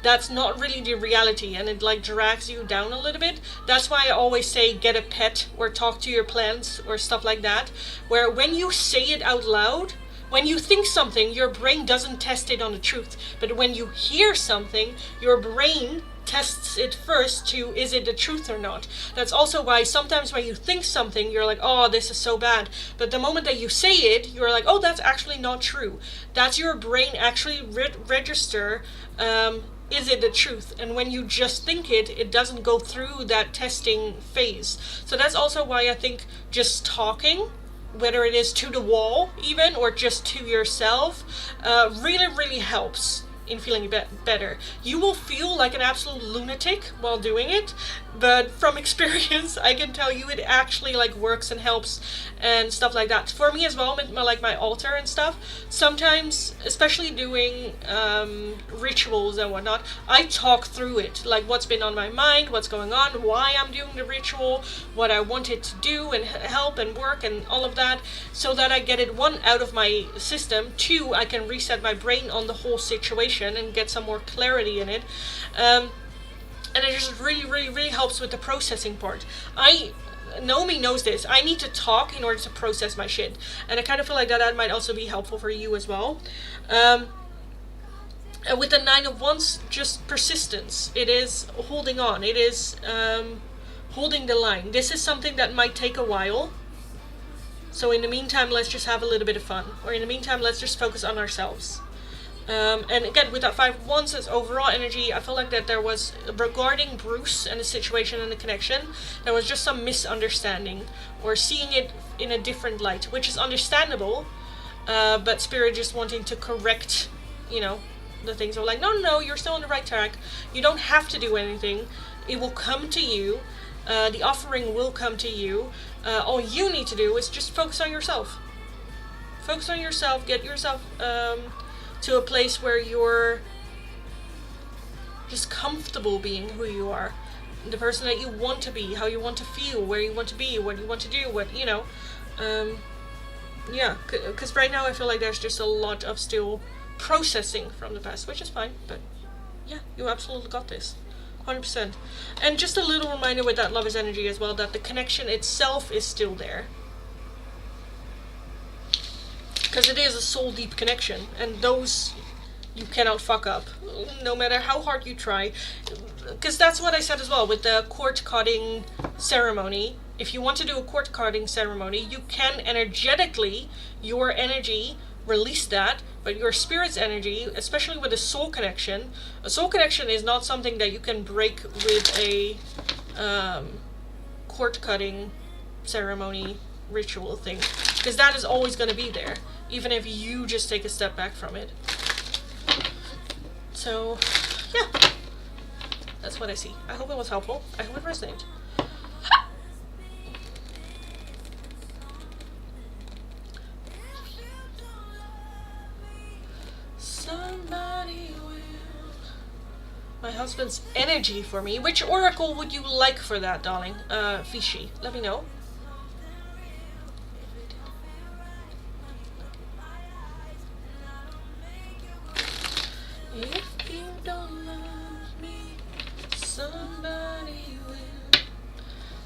that's not really the reality, and it like drags you down a little bit. That's why I always say get a pet or talk to your plants or stuff like that, where when you say it out loud, when you think something, your brain doesn't test it on the truth. But when you hear something, your brain tests it first to, is it the truth or not? That's also why sometimes when you think something, you're like, oh, this is so bad. But the moment that you say it, you're like, oh, that's actually not true. That's your brain actually register, is it the truth? And when you just think it, it doesn't go through that testing phase. So that's also why I think just talking, whether it is to the wall even, or just to yourself, really, really helps in feeling better. You will feel like an absolute lunatic while doing it, but from experience, I can tell you it actually like works and helps and stuff like that. For me as well, with my altar and stuff, sometimes, especially doing rituals and whatnot, I talk through it, like what's been on my mind, what's going on, why I'm doing the ritual, what I want it to do and help and work and all of that, so that I get it, one, out of my system, two, I can reset my brain on the whole situation and get some more clarity in it. And it just really, really, really helps with the processing part. Naomi knows this. I need to talk in order to process my shit. And I kind of feel like that might also be helpful for you as well. And with the 9 of Wands, just persistence. It is holding on. It is holding the line. This is something that might take a while. So in the meantime, let's just have a little bit of fun. Or in the meantime, let's just focus on ourselves. And again, with that 5 of Wands as overall energy, I feel like that there was, regarding Bruce and the situation and the connection, there was just some misunderstanding, or seeing it in a different light, which is understandable, but Spirit just wanting to correct, you know, the things. Are like, no, you're still on the right track. You don't have to do anything. It will come to you. The offering will come to you. All you need to do is just focus on yourself. Focus on yourself. Get yourself to a place where you're just comfortable being who you are, the person that you want to be, how you want to feel, where you want to be, what you want to do, what, you know. Yeah, because right now I feel like there's just a lot of still processing from the past, which is fine, but yeah, you absolutely got this. 100%. And just a little reminder with that Lovers energy as well, that the connection itself is still there. Because it is a soul deep connection, and those you cannot fuck up, no matter how hard you try. Because that's what I said as well with the court carding ceremony. If you want to do a court carding ceremony, you can energetically, your energy, release that, but your spirit's energy, especially with a soul connection is not something that you can break with a court cutting ceremony ritual thing, because that is always going to be there, even if you just take a step back from it. So, yeah, that's what I see. I hope it was helpful. I hope it resonated. Somebody will. My husband's energy for me. Which oracle would you like for that, darling? Fishy. Let me know. If you don't love me, somebody will.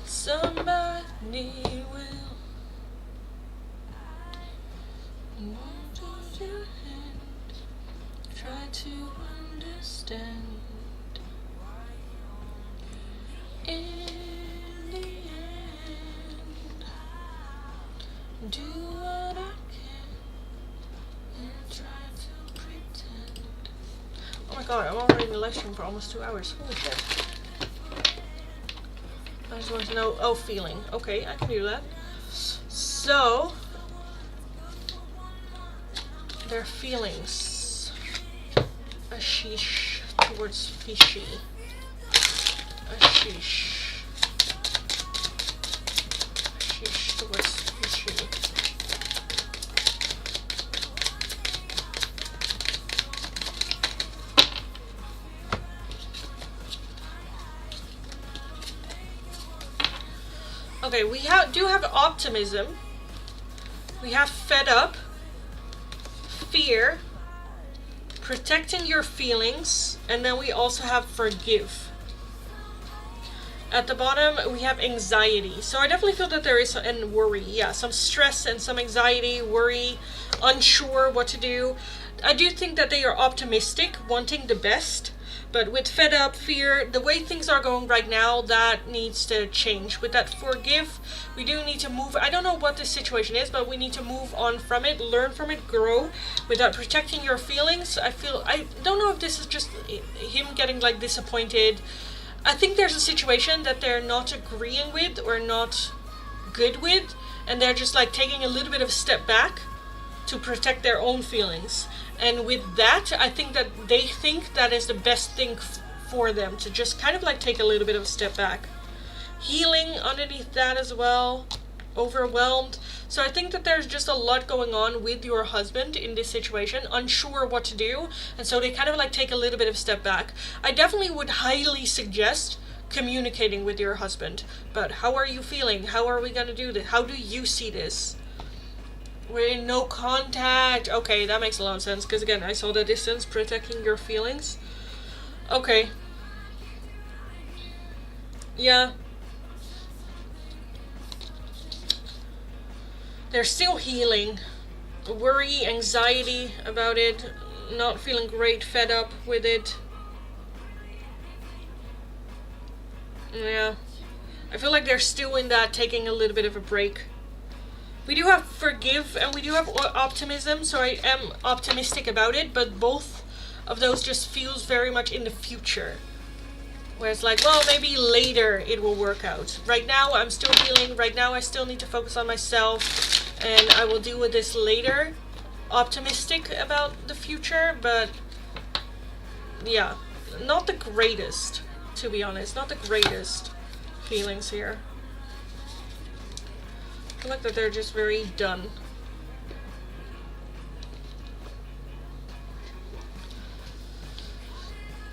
Somebody will. Hold your hand. Try to understand. In the end, do what I can and try to pretend. Oh my god, I'm already live stream for almost 2 hours. Holy shit. I just want to know, oh, feeling. Okay, I can do that. So, their feelings. A sheesh towards fishy. A sheesh. A sheesh towards fishy. Okay, we do have optimism. We have fed up, fear, protecting your feelings, and then we also have forgive. At the bottom, we have anxiety. So I definitely feel that there is, and worry, yeah, some stress and some anxiety, worry, unsure what to do. I do think that they are optimistic, wanting the best. But with fed up, fear, the way things are going right now, that needs to change. With that forgive, we do need to move. I don't know what this situation is, but we need to move on from it, learn from it, grow. Without protecting your feelings, I don't know if this is just him getting like disappointed. I think there's a situation that they're not agreeing with or not good with, and they're just like taking a little bit of a step back to protect their own feelings. And with that, I think that they think that is the best thing for them, to just kind of like take a little bit of a step back. Healing underneath that as well. Overwhelmed. So I think that there's just a lot going on with your husband in this situation, unsure what to do, and so they kind of like take a little bit of a step back. I definitely would highly suggest communicating with your husband. But how are you feeling? How are we going to do this? How do you see this? We're in no contact. Okay, that makes a lot of sense, because again, I saw the distance, protecting your feelings. Okay. Yeah. They're still healing. Worry, anxiety about it, not feeling great, fed up with it. Yeah. I feel like they're still in that, taking a little bit of a break. We do have forgive and we do have optimism, so I am optimistic about it, but both of those just feels very much in the future. Where it's like, well, maybe later it will work out. Right now I'm still healing, right now I still need to focus on myself, and I will deal with this later. Optimistic about the future, but yeah, not the greatest, to be honest, not the greatest feelings here. I feel like that they're just very done.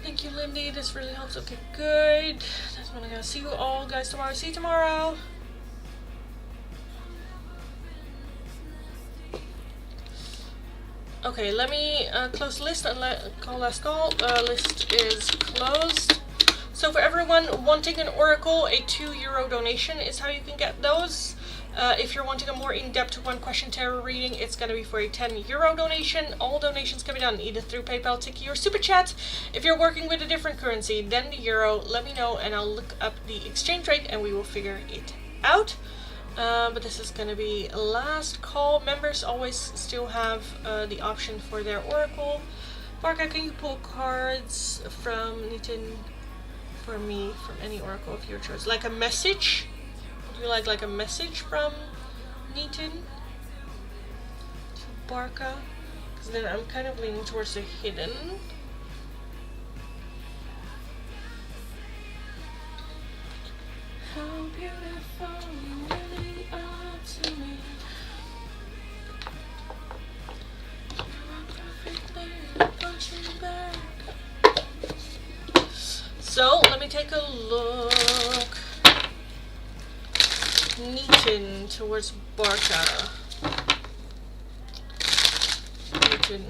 Thank you, Lindy. This really helps. Okay, good. That's when I'm gonna see you all guys tomorrow. See you tomorrow. Okay, let me close the list and call last call. List is closed. So for everyone wanting an oracle, a €2 donation is how you can get those. If you're wanting a more in-depth one-question tarot reading, it's going to be for a €10 donation. All donations can be done either through PayPal, Tiki, or Super Chat. If you're working with a different currency than the euro, let me know and I'll look up the exchange rate and we will figure it out. But this is going to be last call. Members always still have the option for their oracle. Barca, can you pull cards from Nitin for me from any oracle of your choice? Like a message? Would you like a message from Nitin to Barca? Because then I'm kind of leaning towards the hidden. How beautiful you really are to me. Punching back. So let me take a look. Nitin towards Barca. Nitin.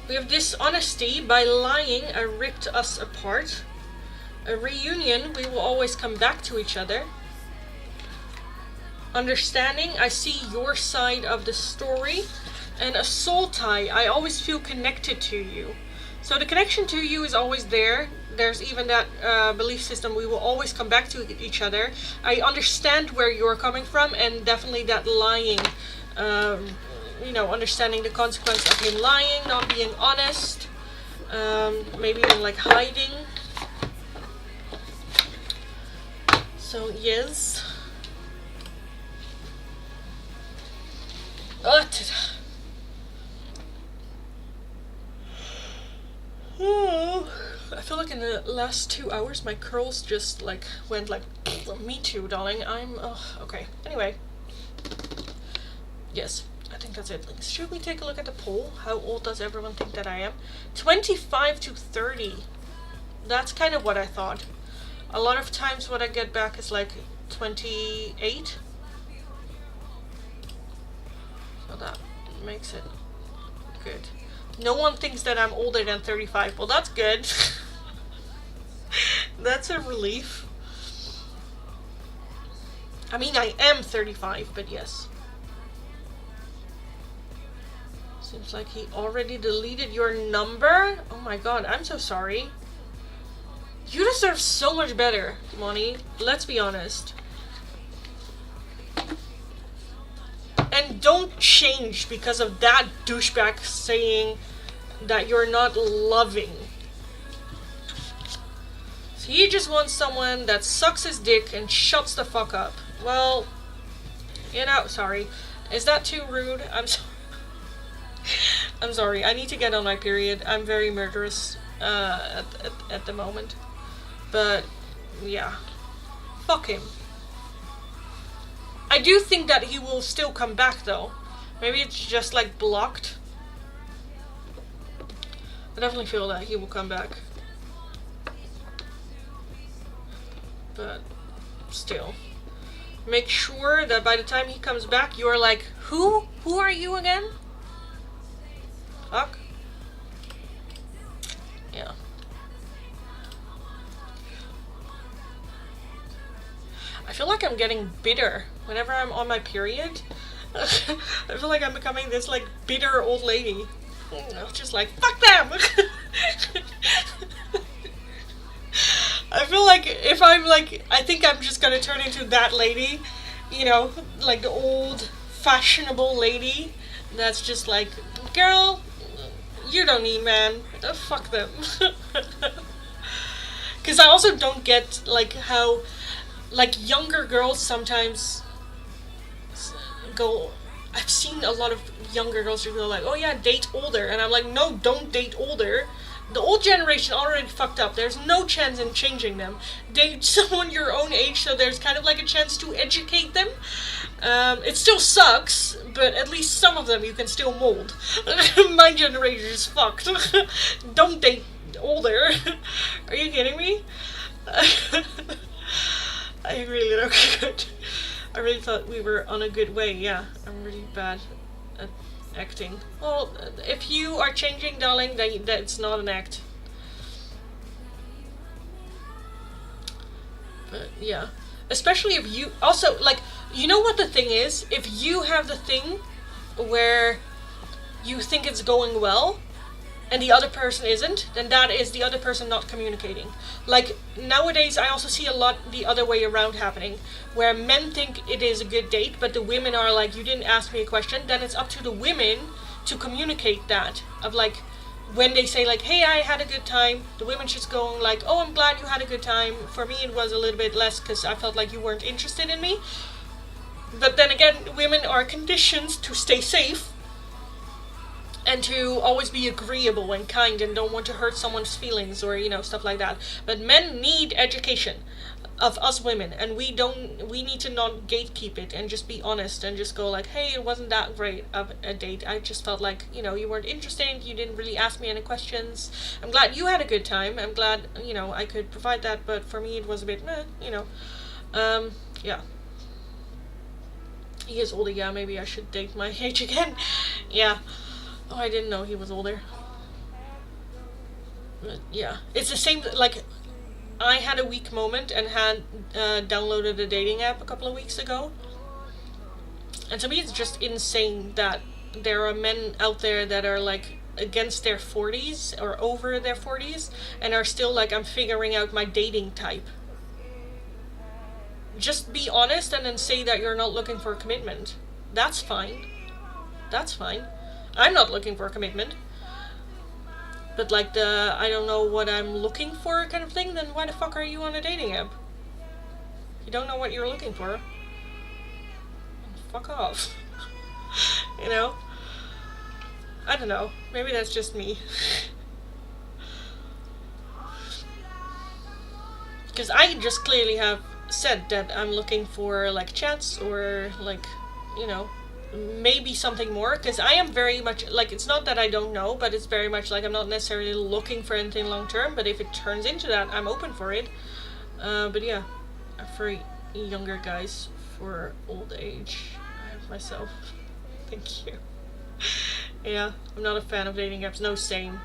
We have dishonesty. By lying, I ripped us apart. A reunion, we will always come back to each other. Understanding, I see your side of the story. And a soul tie, I always feel connected to you. So the connection to you is always there. There's even that belief system, we will always come back to each other. I understand where you're coming from, and definitely that lying, understanding the consequence of him lying, not being honest, maybe even like hiding. So yes. I feel like in the last 2 hours my curls just like went like, me too, darling. Okay. Anyway. Yes, I think that's it. Should we take a look at the poll? How old does everyone think that I am? 25 to 30. That's kind of what I thought. A lot of times what I get back is like 28. So that makes it good. No one thinks that I'm older than 35. Well, that's good. That's a relief. I mean, I am 35, but yes. Seems like he already deleted your number. Oh my god, I'm so sorry. You deserve so much better, Moni. Let's be honest. And don't change because of that douchebag saying that you're not loving. So he just wants someone that sucks his dick and shuts the fuck up. Well, sorry. Is that too rude? I'm sorry. I'm sorry. I need to get on my period. I'm very murderous at the moment. But, yeah. Fuck him. I do think that he will still come back, though. Maybe it's just, like, blocked. I definitely feel that he will come back. But, still. Make sure that by the time he comes back, you're like, who? Who are you again? Fuck. Yeah. I feel like I'm getting bitter whenever I'm on my period. I feel like I'm becoming this like bitter old lady. Just like, fuck them! I feel like if I'm like, I think I'm just gonna turn into that lady, you know, like the old fashionable lady that's just like, girl, you don't need man, fuck them. Because I also don't get like how like younger girls sometimes go, I've seen a lot of younger girls who go like, oh yeah, date older, and I'm like, no, don't date older. The old generation already fucked up. There's no chance in changing them. Date someone your own age, so there's kind of like a chance to educate them. It still sucks, but at least some of them you can still mold. My generation is fucked. Don't date older. Are you kidding me? I really look good. I really thought we were on a good way. Yeah, I'm really bad at acting. Well, if you are changing, darling, then that's not an act. But yeah, especially if you also like, you know what the thing is? If you have the thing where you think it's going well and the other person isn't, then that is the other person not communicating. Like, nowadays I also see a lot the other way around happening, where men think it is a good date, but the women are like, you didn't ask me a question. Then it's up to the women to communicate that, of like, when they say like, hey, I had a good time, the women just going like, oh, I'm glad you had a good time. For me it was a little bit less because I felt like you weren't interested in me. But then again, women are conditioned to stay safe and to always be agreeable and kind and don't want to hurt someone's feelings or, you know, stuff like that. But men need education of us women, and we need to not gatekeep it and just be honest and just go like, hey, it wasn't that great of a date. I just felt like, you know, you weren't interested, you didn't really ask me any questions. I'm glad you had a good time. I'm glad, you know, I could provide that, but for me it was a bit meh, you know. Yeah. He is older, yeah, maybe I should date my age again. Yeah. Oh, I didn't know he was older. But yeah, it's the same, like, I had a weak moment and had downloaded a dating app a couple of weeks ago. And to me it's just insane that there are men out there that are like against their 40s or over their 40s and are still like, I'm figuring out my dating type. Just be honest and then say that you're not looking for a commitment. That's fine. That's fine. I'm not looking for a commitment. But like the, I don't know what I'm looking for kind of thing, then why the fuck are you on a dating app? You don't know what you're looking for. Fuck off. You know? I don't know. Maybe that's just me. Because I just clearly have said that I'm looking for like chats or like, you know, maybe something more. Because I am very much like, it's not that I don't know, but it's very much like I'm not necessarily looking for anything long term. But if it turns into that, I'm open for it. But yeah, for younger guys, for old age, I have myself. Thank you. Yeah, I'm not a fan of dating apps. No, same.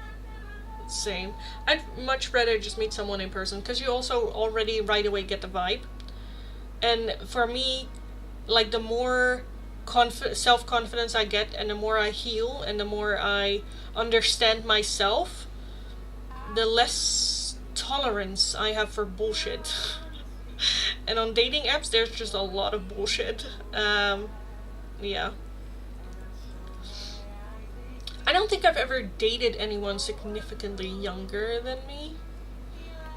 I'd much rather just meet someone in person, because you also already right away get the vibe. And for me, like the more self-confidence I get, and the more I heal, and the more I understand myself, the less tolerance I have for bullshit. And on dating apps, there's just a lot of bullshit. Yeah. I don't think I've ever dated anyone significantly younger than me.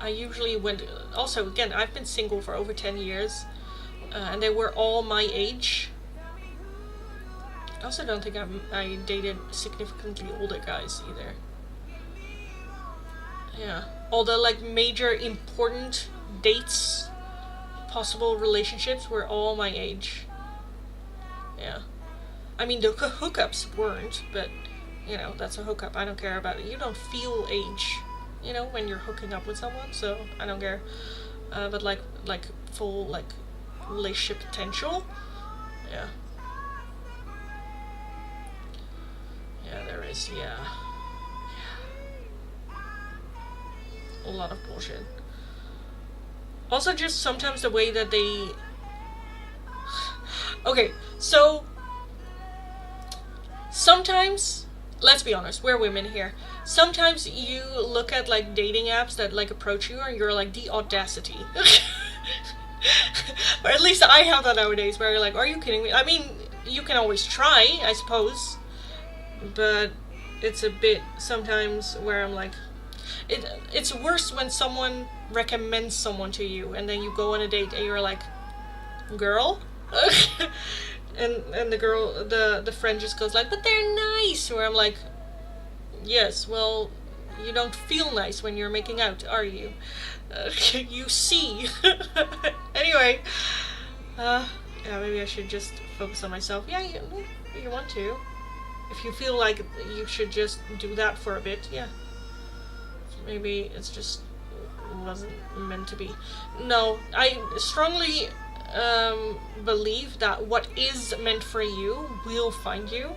I usually went... Also, again, I've been single for over 10 years. And they were all my age. I also don't think I dated significantly older guys either. Yeah. All the like major important dates, possible relationships were all my age. Yeah. I mean, the hookups weren't, but... You know, that's a hookup. I don't care about it. You don't feel age, you know, when you're hooking up with someone, so I don't care. But like full like relationship potential, yeah. Yeah, there is. Yeah. A lot of bullshit. Also, just sometimes the way that they. Okay, so sometimes. Let's be honest, we're women here. Sometimes you look at like dating apps that like approach you and you're like, the audacity. Or at least I have that nowadays, where you're like, are you kidding me? I mean, you can always try, I suppose. But it's a bit sometimes where I'm like, it's worse when someone recommends someone to you and then you go on a date and you're like, girl? And the girl, the friend just goes like, but they're nice. Where I'm like, yes, well, you don't feel nice when you're making out, are you? You see. Anyway, yeah, maybe I should just focus on myself. Yeah, you want to. If you feel like you should just do that for a bit, yeah. Maybe it's just wasn't meant to be. No, I strongly believe that what is meant for you will find you,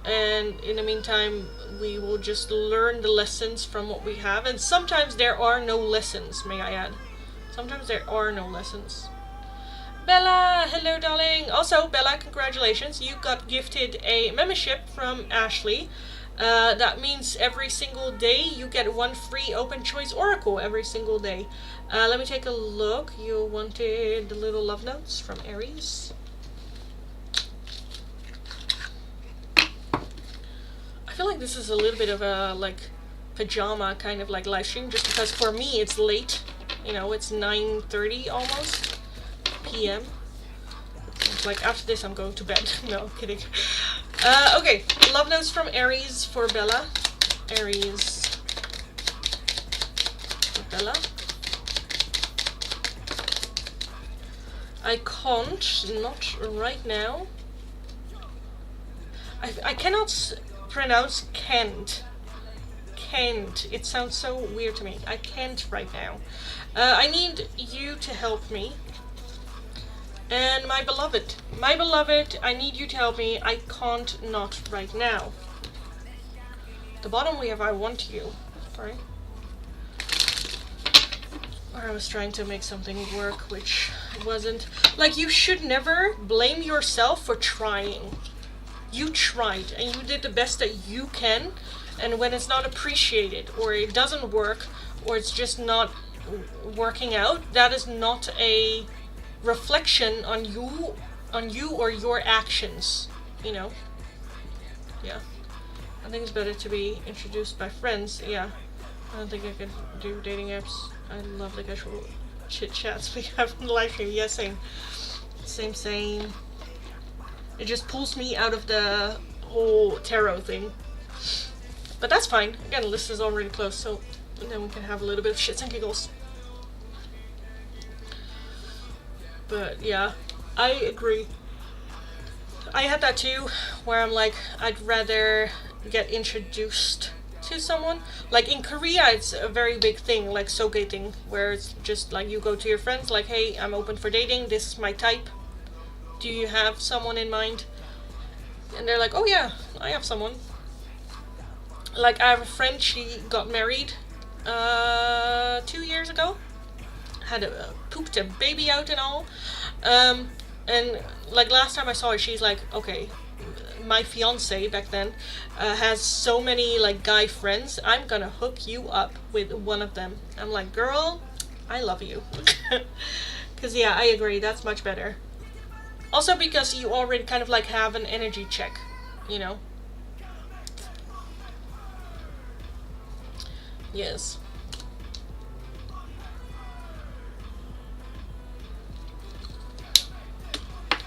and in the meantime we will just learn the lessons from what we have. And sometimes there are no lessons, may I add. Sometimes there are no lessons. Bella, hello darling. Also, Bella, congratulations, you got gifted a membership from Ashley. That means every single day you get one free open choice oracle every single day. Let me take a look. You wanted the little love notes from Aries. I feel like this is a little bit of a like pajama kind of like live stream, just because for me it's late. You know, it's 9:30 almost p.m. It's like after this I'm going to bed. No, kidding. Okay, love notes from Aries for Bella. Aries for Bella. I can't, not right now. I cannot pronounce Kent. Kent. It sounds so weird to me. I can't right now. I need you to help me. And my beloved, I need you to help me. I can't not right now. At the bottom we have I want you, right? Or I was trying to make something work, which wasn't. Like, you should never blame yourself for trying. you tried and you did the best that you can, and when it's not appreciated or it doesn't work or it's just not working out, that is not a reflection on you or your actions, you know. Yeah, I think it's better to be introduced by friends. Yeah, I don't think I could do dating apps. I love the casual chit chats we have on the live stream. Yeah, same. It just pulls me out of the whole tarot thing, but that's fine. Again, the list is already closed, so then we can have a little bit of shits and giggles. But yeah, I agree. I had that too, where I'm like, I'd rather get introduced to someone. Like in Korea, it's a very big thing, like sugarcoating, where it's just like you go to your friends, like, hey, I'm open for dating, this is my type. Do you have someone in mind? And they're like, oh yeah, I have someone. Like I have a friend, she got married 2 years ago. Had pooped a baby out and all. And like last time I saw her, she's like, okay, my fiance back then has so many like guy friends, I'm gonna hook you up with one of them. I'm like, girl, I love you. Because yeah, I agree, that's much better. Also because you already kind of like have an energy check, you know. Yes.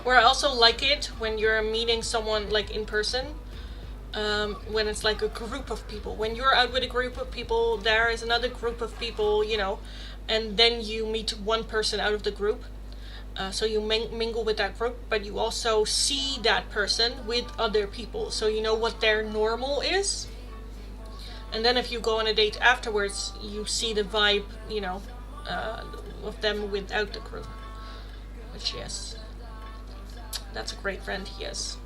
Where I also like it when you're meeting someone like in person, when it's like a group of people. When you're out with a group of people, there is another group of people, you know, and then you meet one person out of the group. So you mingle with that group, but you also see that person with other people, so you know what their normal is. And then if you go on a date afterwards, you see the vibe, you know, of them without the group. Which, yes, that's a great friend he is.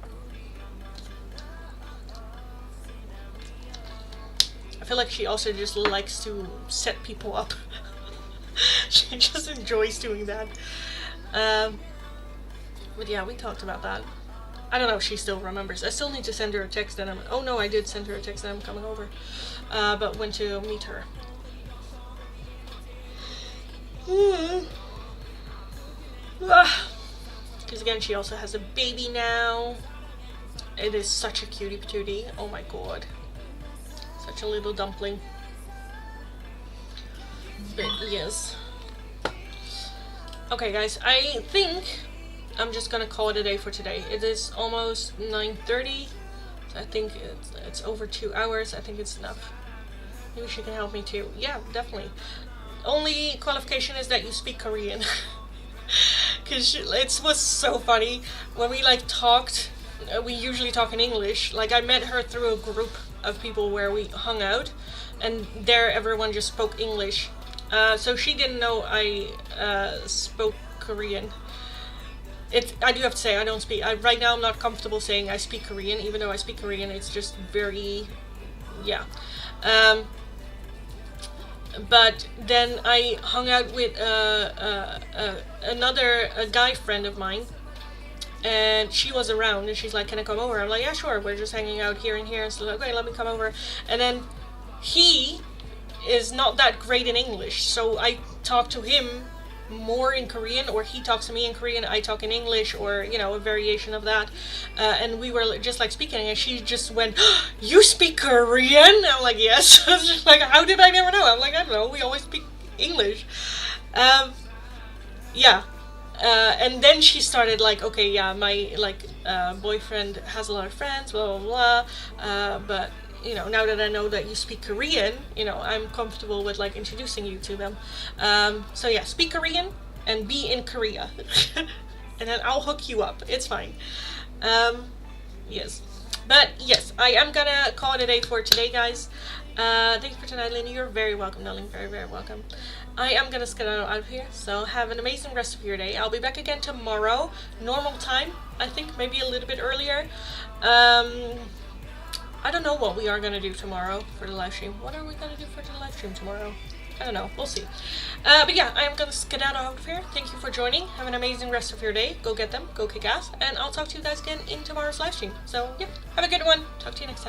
I feel like she also just likes to set people up. She just enjoys doing that. But yeah, we talked about that. I don't know if she still remembers. I still need to send her a text and oh no, I did send her a text and I'm coming over. But when to meet her. Because again, she also has a baby now. It is such a cutie patootie. Oh my god. Such a little dumpling. But yes. Okay guys, I think I'm just gonna call it a day for today. It is almost 9:30. So I think it's over 2 hours. I think it's enough. Maybe she can help me too. Yeah, definitely. Only qualification is that you speak Korean. Because it was so funny. When we like talked, we usually talk in English. Like I met her through a group of people where we hung out. And there everyone just spoke English. So she didn't know I spoke Korean. I do have to say, I don't speak. Right now I'm not comfortable saying I speak Korean, even though I speak Korean. It's just very, yeah. But then I hung out with another guy friend of mine, and she was around, and she's like, "Can I come over?" I'm like, "Yeah, sure. We're just hanging out here and here." And so like, okay, let me come over. And then he is not that great in English, so I talk to him more in Korean, or he talks to me in Korean, I talk in English, or you know, a variation of that. And we were just like speaking, and she just went, "You speak Korean?" I'm like, "Yes." I was just like, "How did I never know?" I'm like, "I don't know, we always speak English." Yeah. And then she started like, okay, yeah, my like boyfriend has a lot of friends, blah blah blah, but you know, now that I know that you speak Korean, you know, I'm comfortable with like introducing you to them. So yeah, speak Korean and be in Korea. And then I'll hook you up. It's fine. Yes. But yes, I am gonna call it a day for today, guys. Thank you for tonight, Lindy. You're very welcome, darling. Very, very welcome. I am gonna skedaddle out of here, so have an amazing rest of your day. I'll be back again tomorrow, normal time, I think, maybe a little bit earlier. I don't know what we are going to do tomorrow for the live stream. What are we going to do for the live stream tomorrow? I don't know. We'll see. But yeah, I am gonna skedaddle out of here. Thank you for joining. Have an amazing rest of your day. Go get them. Go kick ass. And I'll talk to you guys again in tomorrow's live stream. So, yeah, have a good one. Talk to you next time.